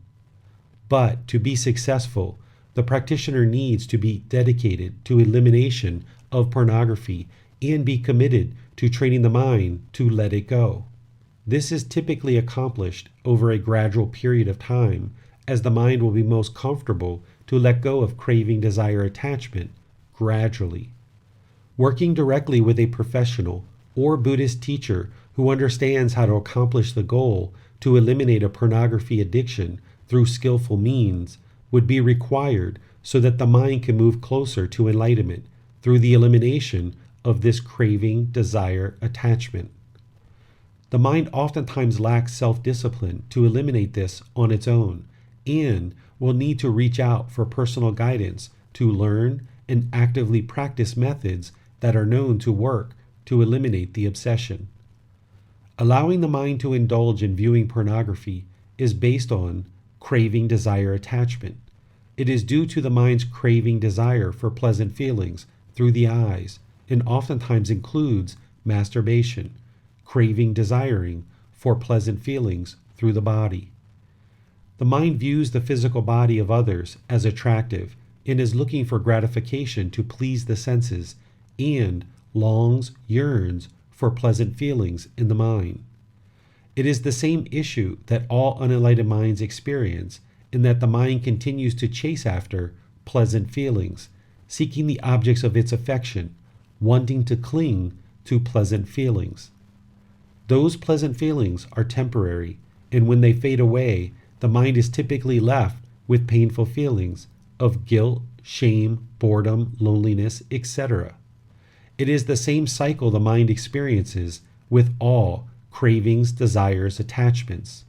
[SPEAKER 2] But to be successful, the practitioner needs to be dedicated to elimination of pornography and be committed to training the mind to let it go. This is typically accomplished over a gradual period of time, as the mind will be most comfortable to let go of craving, desire, attachment gradually. Working directly with a professional or Buddhist teacher who understands how to accomplish the goal to eliminate a pornography addiction through skillful means would be required so that the mind can move closer to enlightenment through the elimination of this craving, desire, attachment. The mind oftentimes lacks self-discipline to eliminate this on its own and will need to reach out for personal guidance to learn and actively practice methods that are known to work to eliminate the obsession. Allowing the mind to indulge in viewing pornography is based on craving, desire, attachment. It is due to the mind's craving desire for pleasant feelings through the eyes and oftentimes includes masturbation, craving, desiring for pleasant feelings through the body. The mind views the physical body of others as attractive and is looking for gratification to please the senses and longs, yearns for pleasant feelings in the mind. It is the same issue that all unenlightened minds experience in that the mind continues to chase after pleasant feelings, seeking the objects of its affection, wanting to cling to pleasant feelings. Those pleasant feelings are temporary, and when they fade away, the mind is typically left with painful feelings of guilt, shame, boredom, loneliness, etc. It is the same cycle the mind experiences with all cravings, desires, attachments.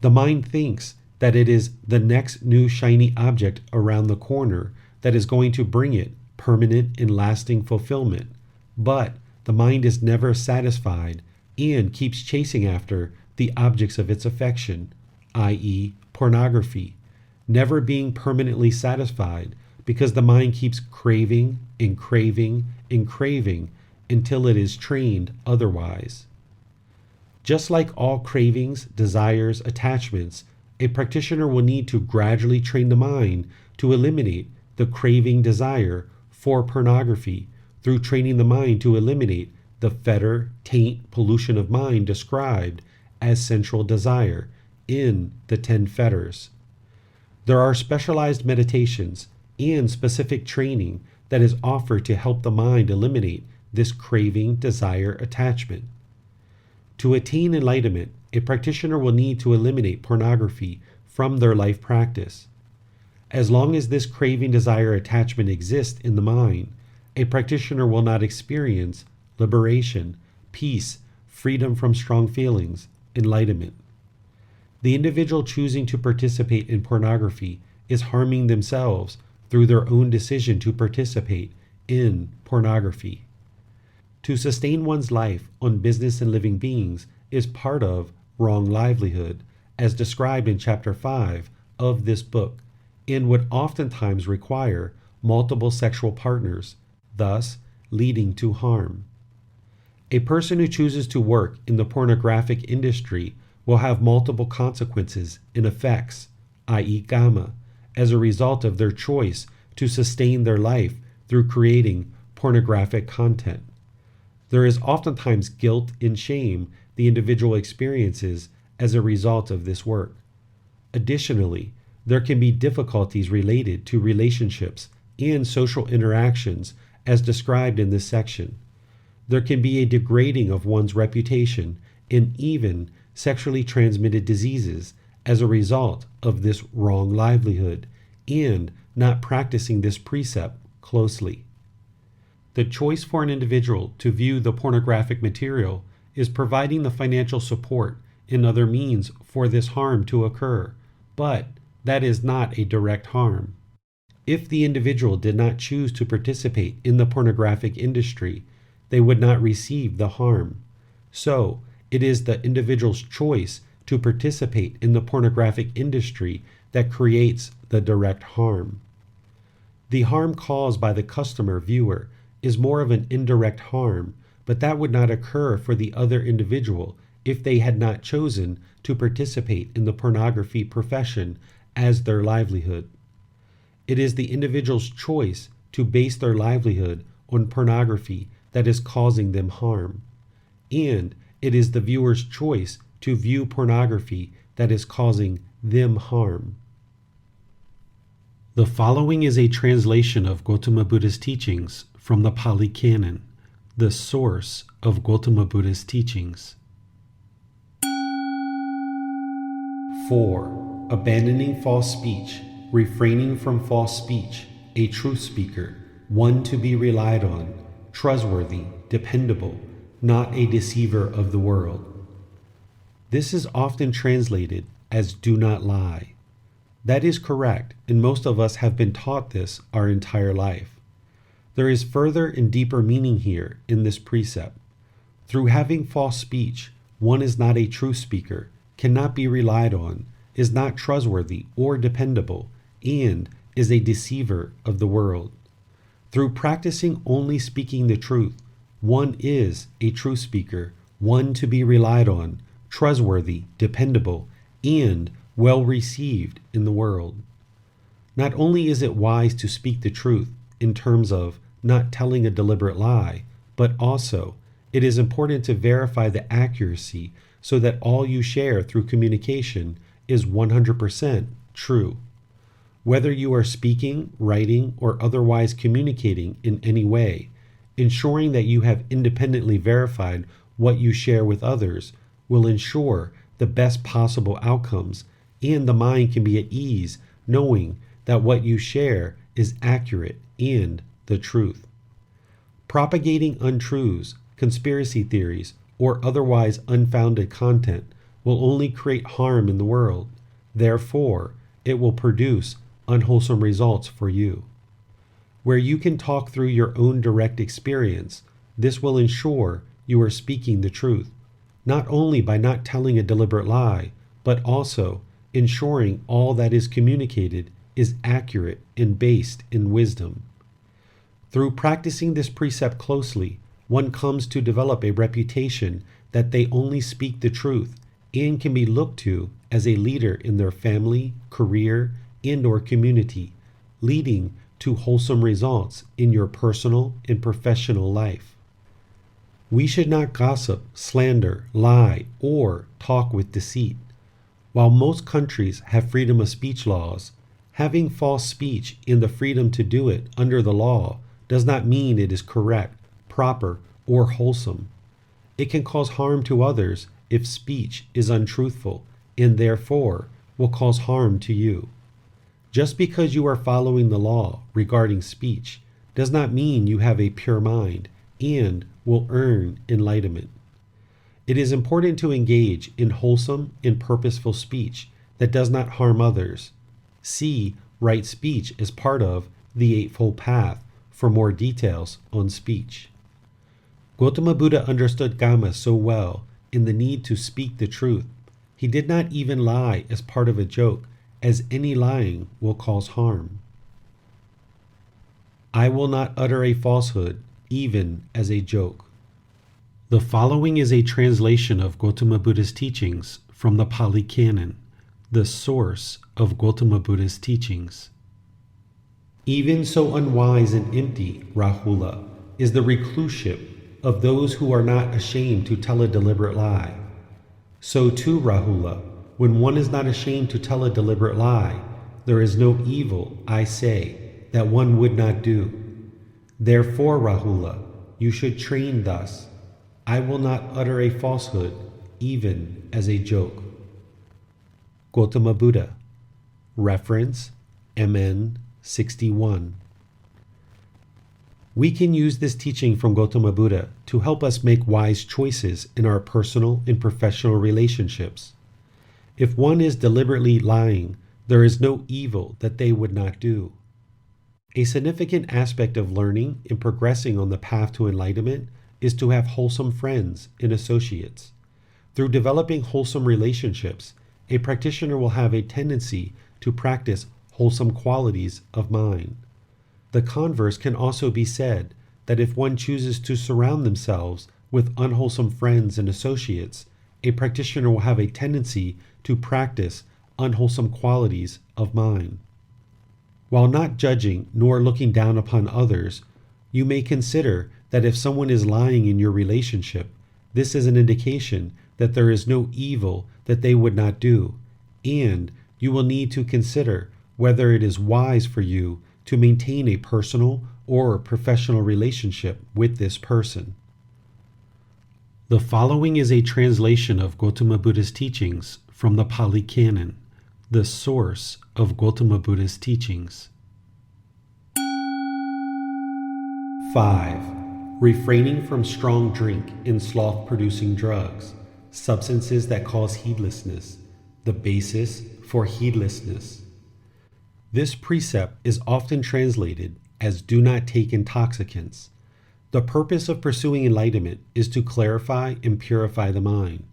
[SPEAKER 2] The mind thinks that it is the next new shiny object around the corner that is going to bring it permanent and lasting fulfillment, but the mind is never satisfied and keeps chasing after the objects of its affection, i.e., pornography, never being permanently satisfied because the mind keeps craving and craving and craving until it is trained otherwise. Just like all cravings, desires, attachments, a practitioner will need to gradually train the mind to eliminate the craving desire for pornography through training the mind to eliminate the fetter, taint, pollution of mind described as sensual desire in the 10 fetters. There are specialized meditations and specific training that is offered to help the mind eliminate this craving, desire, attachment. To attain enlightenment, a practitioner will need to eliminate pornography from their life practice. As long as this craving, desire, attachment exists in the mind, a practitioner will not experience liberation, peace, freedom from strong feelings, enlightenment. The individual choosing to participate in pornography is harming themselves through their own decision to participate in pornography. To sustain one's life on business and living beings is part of wrong livelihood, as described in Chapter 5 of this book, and would oftentimes require multiple sexual partners, thus leading to harm. A person who chooses to work in the pornographic industry will have multiple consequences and effects, i.e. Gama, as a result of their choice to sustain their life through creating pornographic content. There is oftentimes guilt and shame the individual experiences as a result of this work. Additionally, there can be difficulties related to relationships and social interactions as described in this section. There can be a degrading of one's reputation and even sexually transmitted diseases as a result of this wrong livelihood and not practicing this precept closely. The choice for an individual to view the pornographic material is providing the financial support and other means for this harm to occur, but that is not a direct harm. If the individual did not choose to participate in the pornographic industry, they would not receive the harm. So, it is the individual's choice to participate in the pornographic industry that creates the direct harm. The harm caused by the customer viewer is more of an indirect harm, but that would not occur for the other individual if they had not chosen to participate in the pornography profession as their livelihood. It is the individual's choice to base their livelihood on pornography that is causing them harm, and it is the viewer's choice to view pornography that is causing them harm. The following is a translation of Gotama Buddha's teachings from the Pali Canon, the source of Gotama Buddha's teachings. 4. Abandoning false speech, refraining from false speech, a truth speaker, one to be relied on, trustworthy, dependable, not a deceiver of the world. This is often translated as do not lie. That is correct, and most of us have been taught this our entire life. There is further and deeper meaning here in this precept. Through having false speech, one is not a true speaker, cannot be relied on, is not trustworthy or dependable, and is a deceiver of the world. Through practicing only speaking the truth, one is a true speaker, one to be relied on, trustworthy, dependable, and well received in the world. Not only is it wise to speak the truth in terms of not telling a deliberate lie, but also it is important to verify the accuracy so that all you share through communication is 100% true. Whether you are speaking, writing, or otherwise communicating in any way, ensuring that you have independently verified what you share with others will ensure the best possible outcomes, and the mind can be at ease knowing that what you share is accurate and the truth. Propagating untruths, conspiracy theories, or otherwise unfounded content will only create harm in the world. Therefore, it will produce unwholesome results for you. Where you can talk through your own direct experience, this will ensure you are speaking the truth, not only by not telling a deliberate lie, but also ensuring all that is communicated is accurate and based in wisdom. Through practicing this precept closely, one comes to develop a reputation that they only speak the truth and can be looked to as a leader in their family, career, and/or community, leading to wholesome results in your personal and professional life. We should not gossip, slander, lie, or talk with deceit. While most countries have freedom of speech laws, having false speech and the freedom to do it under the law does not mean it is correct, proper, or wholesome. It can cause harm to others if speech is untruthful and therefore will cause harm to you. Just because you are following the law regarding speech does not mean you have a pure mind and will earn enlightenment. It is important to engage in wholesome and purposeful speech that does not harm others. See right speech as part of the Eightfold Path for more details on speech. Gautama Buddha understood Dhamma so well in the need to speak the truth. He did not even lie as part of a joke, as any lying will cause harm. I will not utter a falsehood, even as a joke. The following is a translation of Gautama Buddha's teachings from the Pali Canon, the source of Gautama Buddha's teachings. Even so unwise and empty, Rahula, is the recluseship of those who are not ashamed to tell a deliberate lie. So too, Rahula, when one is not ashamed to tell a deliberate lie, there is no evil, I say, that one would not do. Therefore, Rahula, you should train thus. I will not utter a falsehood, even as a joke. Gautama Buddha. Reference, MN 61. We can use this teaching from Gautama Buddha to help us make wise choices in our personal and professional relationships. If one is deliberately lying, there is no evil that they would not do. A significant aspect of learning and progressing on the path to enlightenment is to have wholesome friends and associates. Through developing wholesome relationships, a practitioner will have a tendency to practice wholesome qualities of mind. The converse can also be said, that if one chooses to surround themselves with unwholesome friends and associates, a practitioner will have a tendency to practice unwholesome qualities of mind. While not judging nor looking down upon others, you may consider that if someone is lying in your relationship, this is an indication that there is no evil that they would not do, and you will need to consider whether it is wise for you to maintain a personal or professional relationship with this person. The following is a translation of Gautama Buddha's teachings from the Pali Canon, the source of Gautama Buddha's teachings. 5. Refraining from strong drink and sloth-producing drugs, substances that cause heedlessness, the basis for heedlessness. This precept is often translated as do not take intoxicants. The purpose of pursuing enlightenment is to clarify and purify the mind.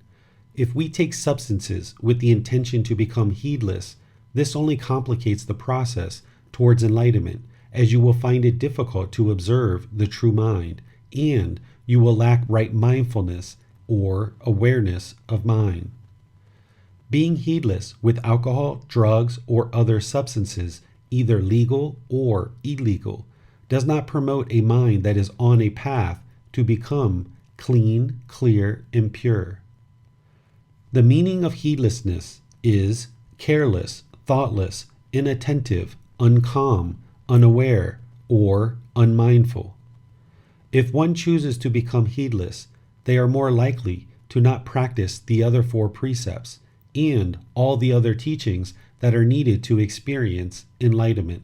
[SPEAKER 2] If we take substances with the intention to become heedless, this only complicates the process towards enlightenment, as you will find it difficult to observe the true mind, and you will lack right mindfulness or awareness of mind. Being heedless with alcohol, drugs, or other substances, either legal or illegal, does not promote a mind that is on a path to become clean, clear, and pure. The meaning of heedlessness is careless, thoughtless, inattentive, uncalm, unaware, or unmindful. If one chooses to become heedless, they are more likely to not practice the other 4 precepts and all the other teachings that are needed to experience enlightenment.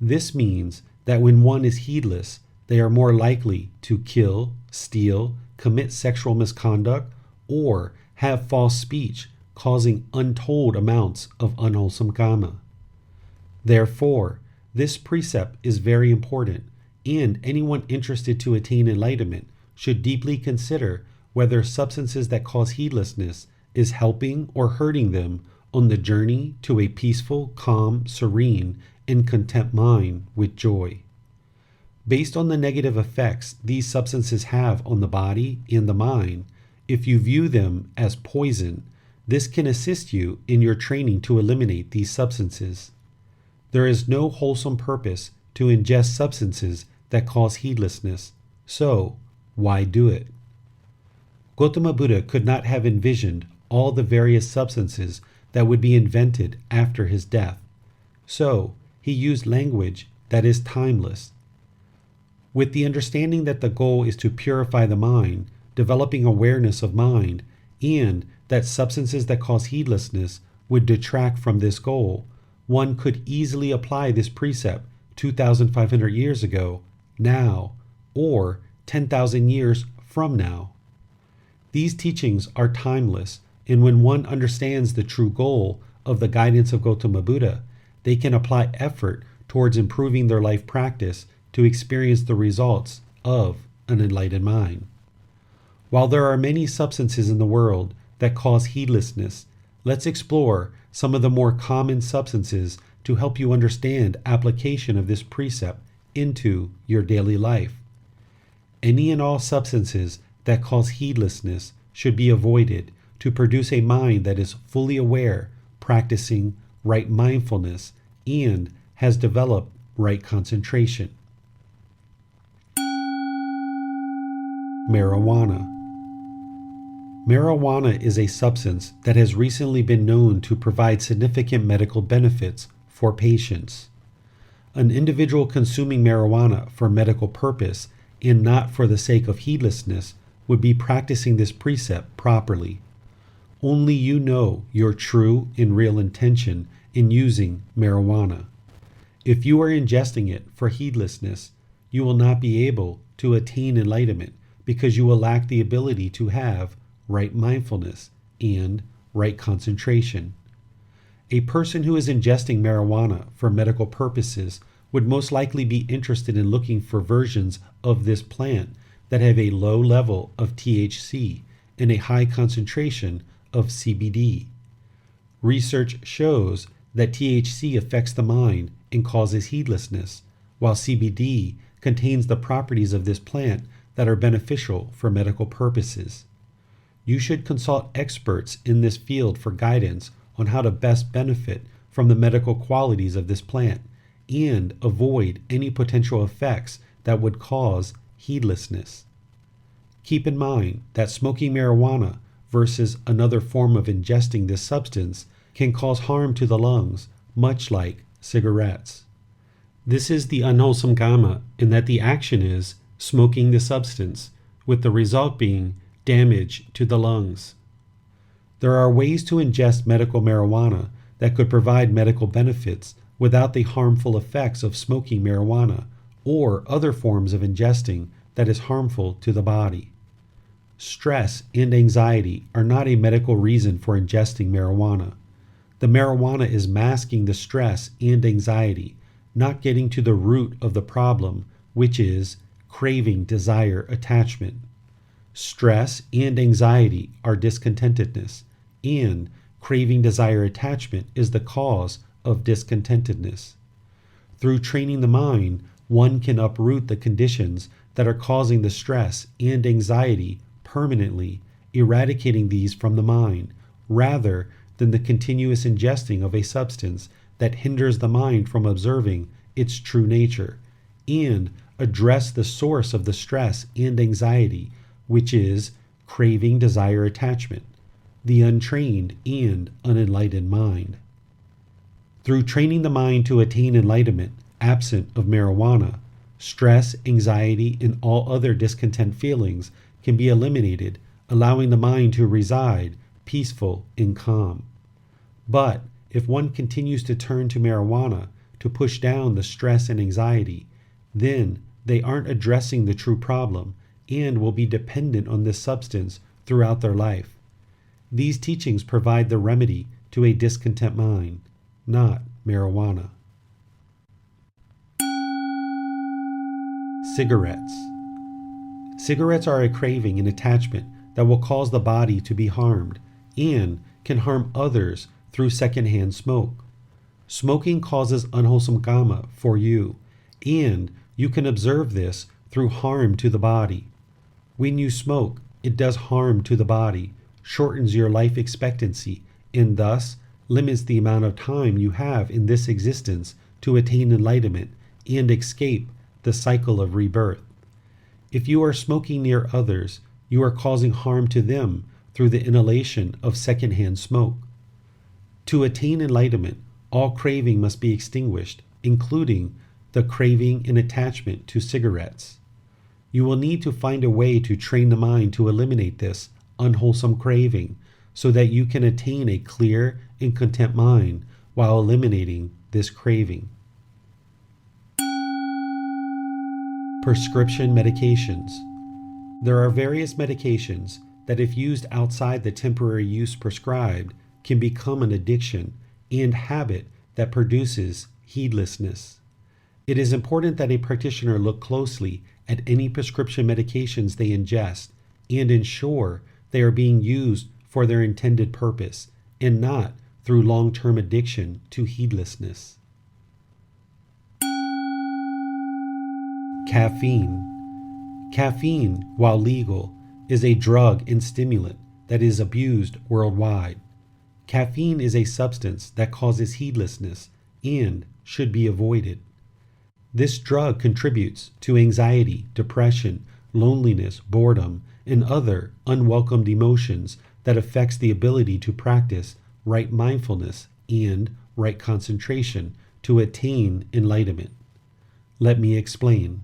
[SPEAKER 2] This means that when one is heedless, they are more likely to kill, steal, commit sexual misconduct, or have false speech, causing untold amounts of unwholesome karma. Therefore, this precept is very important, and anyone interested to attain enlightenment should deeply consider whether substances that cause heedlessness is helping or hurting them on the journey to a peaceful, calm, serene, and content mind with joy. Based on the negative effects these substances have on the body and the mind, if you view them as poison, this can assist you in your training to eliminate these substances. There is no wholesome purpose to ingest substances that cause heedlessness, so why do it? Gautama Buddha could not have envisioned all the various substances that would be invented after his death. So, he used language that is timeless. With the understanding that the goal is to purify the mind, developing awareness of mind, and that substances that cause heedlessness would detract from this goal, one could easily apply this precept 2,500 years ago, now, or 10,000 years from now. These teachings are timeless, and when one understands the true goal of the guidance of Gautama Buddha, they can apply effort towards improving their life practice to experience the results of an enlightened mind. While there are many substances in the world that cause heedlessness, let's explore some of the more common substances to help you understand application of this precept into your daily life. Any and all substances that cause heedlessness should be avoided to produce a mind that is fully aware, practicing right mindfulness, and has developed right concentration. Marijuana. Marijuana is a substance that has recently been known to provide significant medical benefits for patients. An individual consuming marijuana for medical purpose and not for the sake of heedlessness would be practicing this precept properly. Only you know your true and real intention in using marijuana. If you are ingesting it for heedlessness, you will not be able to attain enlightenment because you will lack the ability to have right mindfulness and right concentration. A person who is ingesting marijuana for medical purposes would most likely be interested in looking for versions of this plant that have a low level of THC and a high concentration of CBD. Research shows that THC affects the mind and causes heedlessness, while CBD contains the properties of this plant that are beneficial for medical purposes. You should consult experts in this field for guidance on how to best benefit from the medical qualities of this plant and avoid any potential effects that would cause heedlessness. Keep in mind that smoking marijuana versus another form of ingesting this substance can cause harm to the lungs, much like cigarettes. This is the unwholesome karma in that the action is smoking the substance, with the result being damage to the lungs. There are ways to ingest medical marijuana that could provide medical benefits without the harmful effects of smoking marijuana or other forms of ingesting that is harmful to the body. Stress and anxiety are not a medical reason for ingesting marijuana. The marijuana is masking the stress and anxiety, not getting to the root of the problem, which is craving, desire, attachment. Stress and anxiety are discontentedness, and craving, desire, attachment is the cause of discontentedness. Through training the mind, one can uproot the conditions that are causing the stress and anxiety permanently, eradicating these from the mind, rather than the continuous ingesting of a substance that hinders the mind from observing its true nature, and address the source of the stress and anxiety, which is craving, desire, attachment, the untrained and unenlightened mind. Through training the mind to attain enlightenment, absent of marijuana, stress, anxiety, and all other discontent feelings can be eliminated, allowing the mind to reside peaceful and calm. But if one continues to turn to marijuana to push down the stress and anxiety, then they aren't addressing the true problem and will be dependent on this substance throughout their life. These teachings provide the remedy to a discontent mind, not marijuana. Cigarettes. Cigarettes are a craving and attachment that will cause the body to be harmed and can harm others through secondhand smoke. Smoking causes unwholesome karma for you, and you can observe this through harm to the body. When you smoke, it does harm to the body, shortens your life expectancy, and thus limits the amount of time you have in this existence to attain enlightenment and escape the cycle of rebirth. If you are smoking near others, you are causing harm to them through the inhalation of secondhand smoke. To attain enlightenment, all craving must be extinguished, including the craving and attachment to cigarettes. You will need to find a way to train the mind to eliminate this unwholesome craving so that you can attain a clear and content mind while eliminating this craving. Prescription medications. There are various medications that, if used outside the temporary use prescribed, can become an addiction and habit that produces heedlessness. It is important that a practitioner look closely at any prescription medications they ingest and ensure they are being used for their intended purpose and not through long-term addiction to heedlessness. Caffeine. Caffeine, while legal, is a drug and stimulant that is abused worldwide. Caffeine is a substance that causes heedlessness and should be avoided. This drug contributes to anxiety, depression, loneliness, boredom, and other unwelcomed emotions that affects the ability to practice right mindfulness and right concentration to attain enlightenment. Let me explain.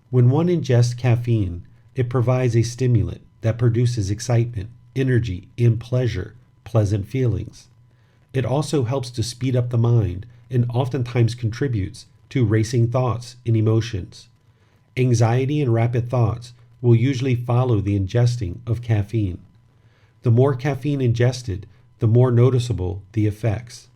[SPEAKER 2] When one ingests caffeine, it provides a stimulant that produces excitement, energy, and pleasant feelings. It also helps to speed up the mind and oftentimes contributes to racing thoughts and emotions. Anxiety and rapid thoughts will usually follow the ingesting of caffeine. The more caffeine ingested, the more noticeable the effects.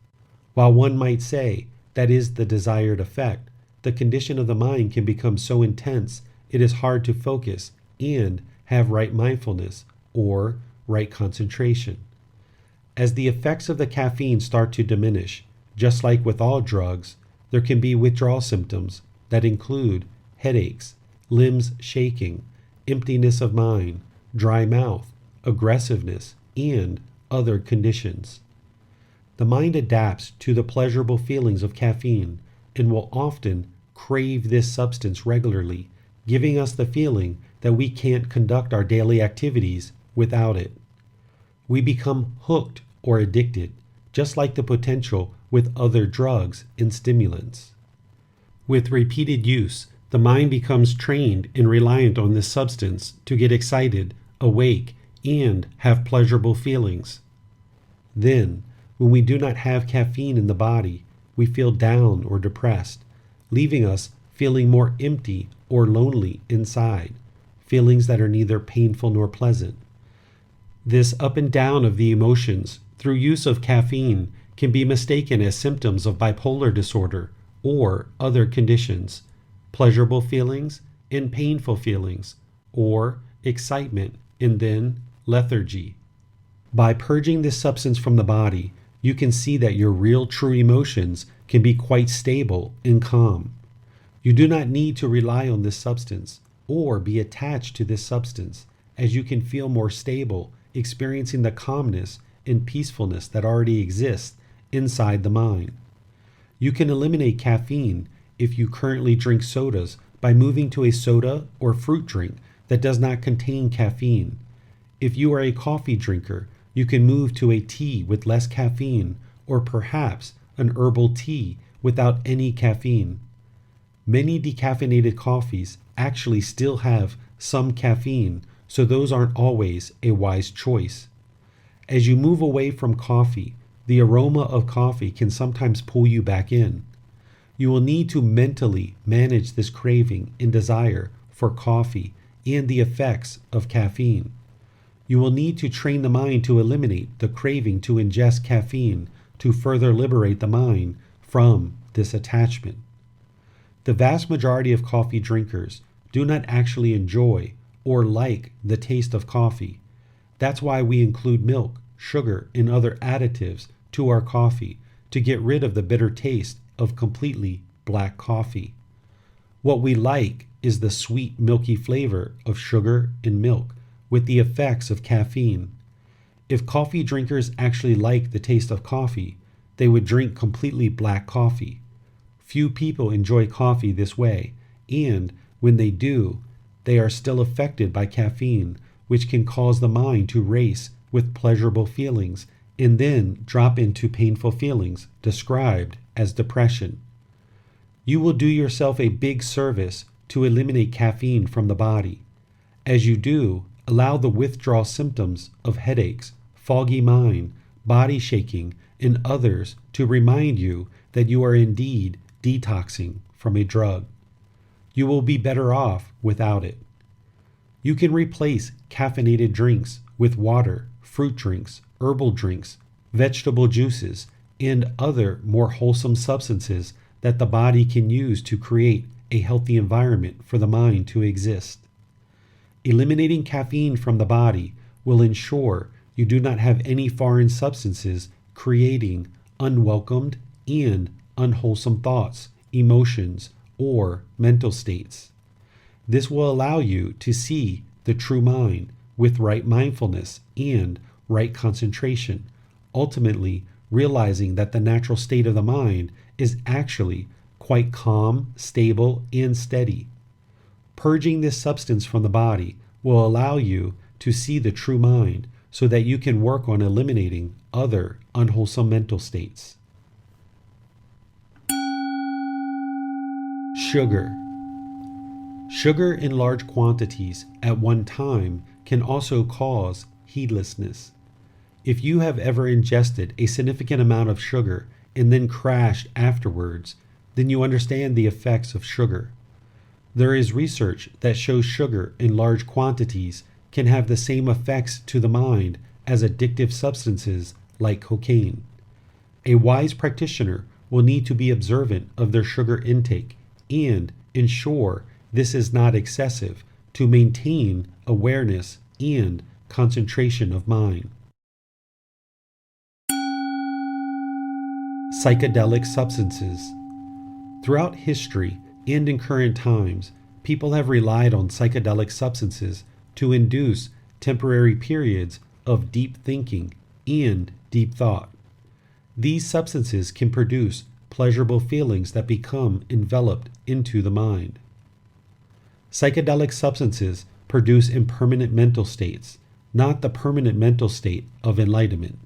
[SPEAKER 2] While one might say that is the desired effect, the condition of the mind can become so intense it is hard to focus and have right mindfulness or right concentration. As the effects of the caffeine start to diminish, just like with all drugs, there can be withdrawal symptoms that include headaches, limbs shaking, emptiness of mind, dry mouth, aggressiveness, and other conditions. The mind adapts to the pleasurable feelings of caffeine and will often crave this substance regularly, giving us the feeling that we can't conduct our daily activities without it. We become hooked or addicted, just like the potential with other drugs and stimulants. With repeated use, the mind becomes trained and reliant on this substance to get excited, awake, and have pleasurable feelings. Then, when we do not have caffeine in the body, we feel down or depressed, leaving us feeling more empty or lonely inside, feelings that are neither painful nor pleasant. This up and down of the emotions through use of caffeine can be mistaken as symptoms of bipolar disorder or other conditions, pleasurable feelings and painful feelings, or excitement and then lethargy. By purging this substance from the body, you can see that your real true emotions can be quite stable and calm. You do not need to rely on this substance or be attached to this substance, as you can feel more stable, experiencing the calmness and peacefulness that already exists inside the mind. You can eliminate caffeine if you currently drink sodas by moving to a soda or fruit drink that does not contain caffeine. If you are a coffee drinker, you can move to a tea with less caffeine or perhaps an herbal tea without any caffeine. Many decaffeinated coffees actually still have some caffeine, so those aren't always a wise choice. As you move away from coffee, the aroma of coffee can sometimes pull you back in. You will need to mentally manage this craving and desire for coffee and the effects of caffeine. You will need to train the mind to eliminate the craving to ingest caffeine to further liberate the mind from this attachment. The vast majority of coffee drinkers do not actually enjoy or like the taste of coffee. That's why we include milk, sugar, and other additives to our coffee to get rid of the bitter taste of completely black coffee. What we like is the sweet, milky flavor of sugar and milk with the effects of caffeine. If coffee drinkers actually like the taste of coffee, they would drink completely black coffee. Few people enjoy coffee this way, and when they do, they are still affected by caffeine, which can cause the mind to race with pleasurable feelings and then drop into painful feelings described as depression. You will do yourself a big service to eliminate caffeine from the body. As you do, allow the withdrawal symptoms of headaches, foggy mind, body shaking, and others to remind you that you are indeed detoxing from a drug. You will be better off without it. You can replace caffeinated drinks with water, fruit drinks, herbal drinks, vegetable juices, and other more wholesome substances that the body can use to create a healthy environment for the mind to exist. Eliminating caffeine from the body will ensure you do not have any foreign substances creating unwelcomed and unwholesome thoughts, emotions, or mental states. This will allow you to see the true mind with right mindfulness and right concentration, ultimately realizing that the natural state of the mind is actually quite calm, stable, and steady. Purging this substance from the body will allow you to see the true mind so that you can work on eliminating other unwholesome mental states. Sugar. Sugar in large quantities at one time can also cause heedlessness. If you have ever ingested a significant amount of sugar and then crashed afterwards, then you understand the effects of sugar. There is research that shows sugar in large quantities can have the same effects to the mind as addictive substances like cocaine. A wise practitioner will need to be observant of their sugar intake and ensure this is not excessive to maintain awareness and concentration of mind. Psychedelic substances. Throughout history and in current times, people have relied on psychedelic substances to induce temporary periods of deep thinking and deep thought. These substances can produce pleasurable feelings that become enveloped into the mind. Psychedelic substances produce impermanent mental states, not the permanent mental state of enlightenment.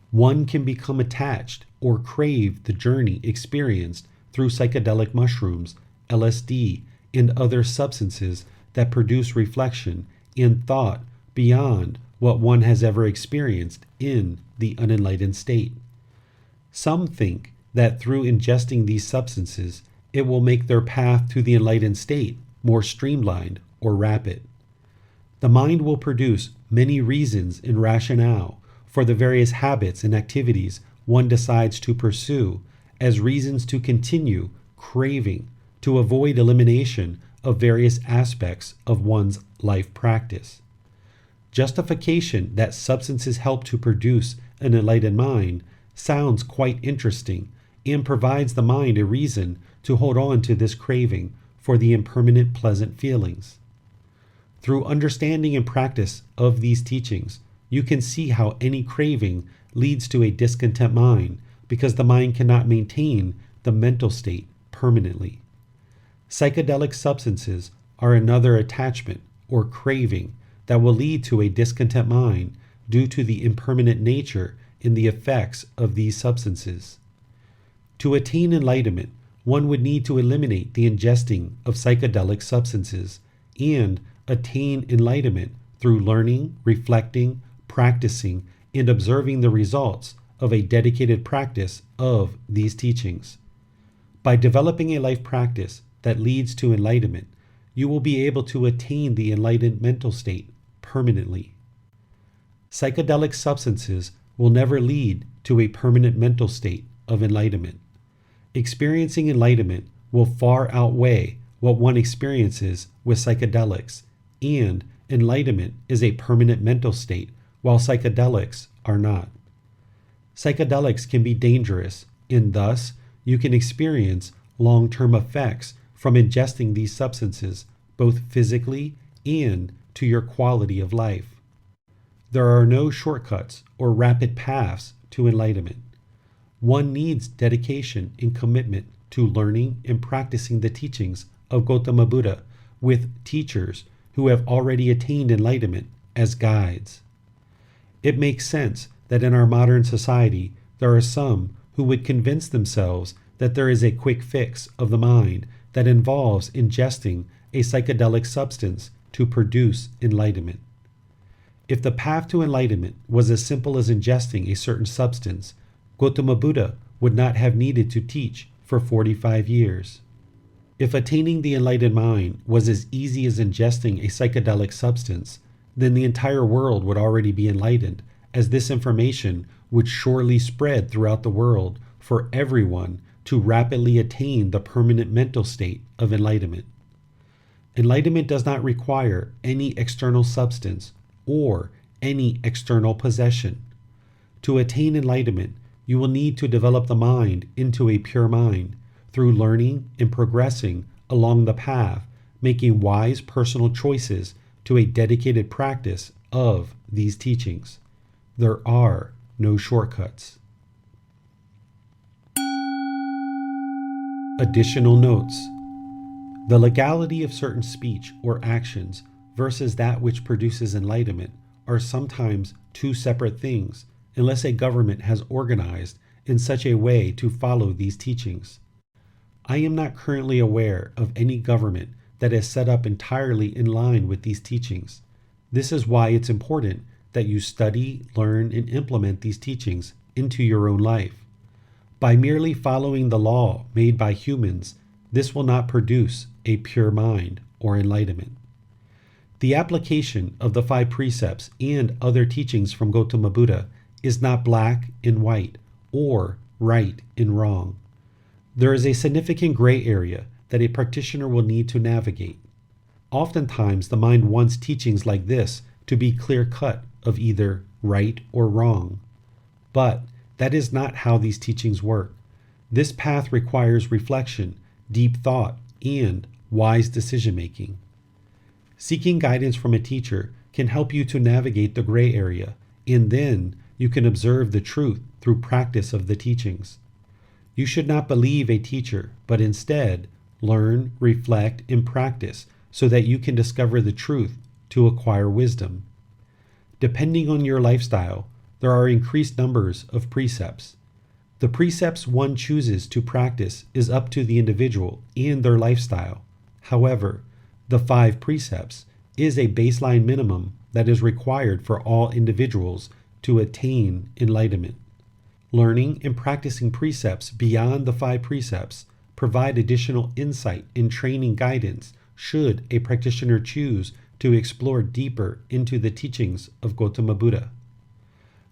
[SPEAKER 2] One can become attached or crave the journey experienced through psychedelic mushrooms, LSD, and other substances that produce reflection and thought beyond what one has ever experienced in the unenlightened state. Some think that through ingesting these substances, it will make their path to the enlightened state more streamlined or rapid. The mind will produce many reasons and rationale for the various habits and activities one decides to pursue as reasons to continue craving to avoid elimination of various aspects of one's life practice. Justification that substances help to produce an enlightened mind sounds quite interesting and provides the mind a reason to hold on to this craving for the impermanent pleasant feelings. Through understanding and practice of these teachings, you can see how any craving leads to a discontent mind because the mind cannot maintain the mental state permanently. Psychedelic substances are another attachment or craving that will lead to a discontent mind due to the impermanent nature and the effects of these substances. To attain enlightenment, one would need to eliminate the ingesting of psychedelic substances and attain enlightenment through learning, reflecting, practicing, and observing the results of a dedicated practice of these teachings. By developing a life practice that leads to enlightenment, you will be able to attain the enlightened mental state permanently. Psychedelic substances will never lead to a permanent mental state of enlightenment. Experiencing enlightenment will far outweigh what one experiences with psychedelics, and enlightenment is a permanent mental state, while psychedelics are not. Psychedelics can be dangerous, and thus you can experience long-term effects from ingesting these substances, both physically and to your quality of life. There are no shortcuts or rapid paths to enlightenment. One needs dedication and commitment to learning and practicing the teachings of Gotama Buddha with teachers who have already attained enlightenment as guides. It makes sense that in our modern society there are some who would convince themselves that there is a quick fix of the mind that involves ingesting a psychedelic substance to produce enlightenment. If the path to enlightenment was as simple as ingesting a certain substance, Gotama Buddha would not have needed to teach for 45 years. If attaining the enlightened mind was as easy as ingesting a psychedelic substance, then the entire world would already be enlightened, as this information would surely spread throughout the world for everyone to rapidly attain the permanent mental state of enlightenment. Enlightenment does not require any external substance or any external possession. To attain enlightenment, you will need to develop the mind into a pure mind through learning and progressing along the path, making wise personal choices to a dedicated practice of these teachings. There are no shortcuts. Additional notes. The legality of certain speech or actions versus that which produces enlightenment are sometimes two separate things unless a government has organized in such a way to follow these teachings. I am not currently aware of any government that is set up entirely in line with these teachings. This is why it's important that you study, learn, and implement these teachings into your own life. By merely following the law made by humans, this will not produce a pure mind or enlightenment. The application of the 5 precepts and other teachings from Gotama Buddha is not black and white or right and wrong. There is a significant gray area that a practitioner will need to navigate. Oftentimes, the mind wants teachings like this to be clear-cut of either right or wrong. But that is not how these teachings work. This path requires reflection, deep thought, and wise decision-making. Seeking guidance from a teacher can help you to navigate the gray area, and then you can observe the truth through practice of the teachings. You should not believe a teacher, but instead learn, reflect, and practice so that you can discover the truth to acquire wisdom. Depending on your lifestyle, there are increased numbers of precepts. The precepts one chooses to practice is up to the individual and their lifestyle. However, the 5 precepts is a baseline minimum that is required for all individuals to attain enlightenment. Learning and practicing precepts beyond the 5 precepts provide additional insight and training guidance should a practitioner choose to explore deeper into the teachings of Gotama Buddha.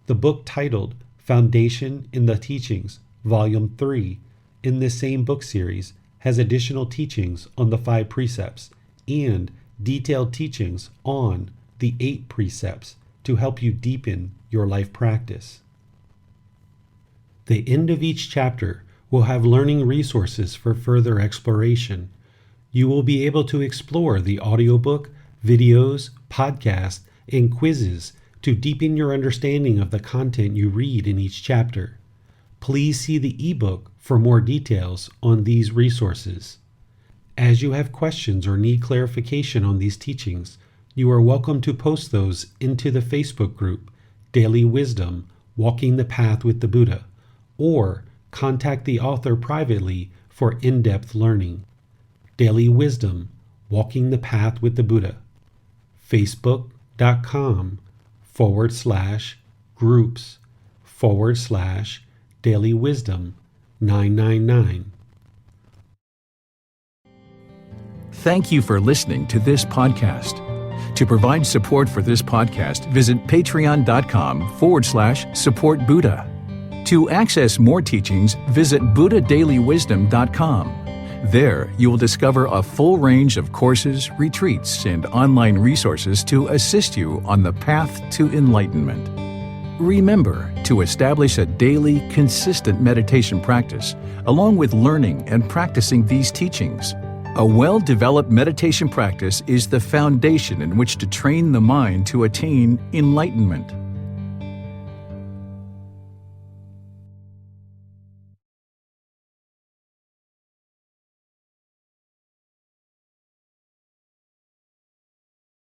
[SPEAKER 2] The book titled Foundation in the Teachings, Volume 3, in this same book series, has additional teachings on the 5 precepts and detailed teachings on the 8 precepts to help you deepen your life practice. The end of each chapter will have learning resources for further exploration. You will be able to explore the audiobook, videos, podcasts, and quizzes to deepen your understanding of the content you read in each chapter. Please see the ebook for more details on these resources. As you have questions or need clarification on these teachings, you are welcome to post those into the Facebook group, Daily Wisdom, Walking the Path with the Buddha, or contact the author privately for in-depth learning. Daily Wisdom, Walking the Path with the Buddha. Facebook.com/groups/Daily Wisdom 999.
[SPEAKER 1] Thank you for listening to this podcast. To provide support for this podcast, visit patreon.com/support Buddha. To access more teachings, visit buddhadailywisdom.com. There, you will discover a full range of courses, retreats, and online resources to assist you on the path to enlightenment. Remember to establish a daily, consistent meditation practice, along with learning and practicing these teachings. A well-developed meditation practice is the foundation in which to train the mind to attain enlightenment.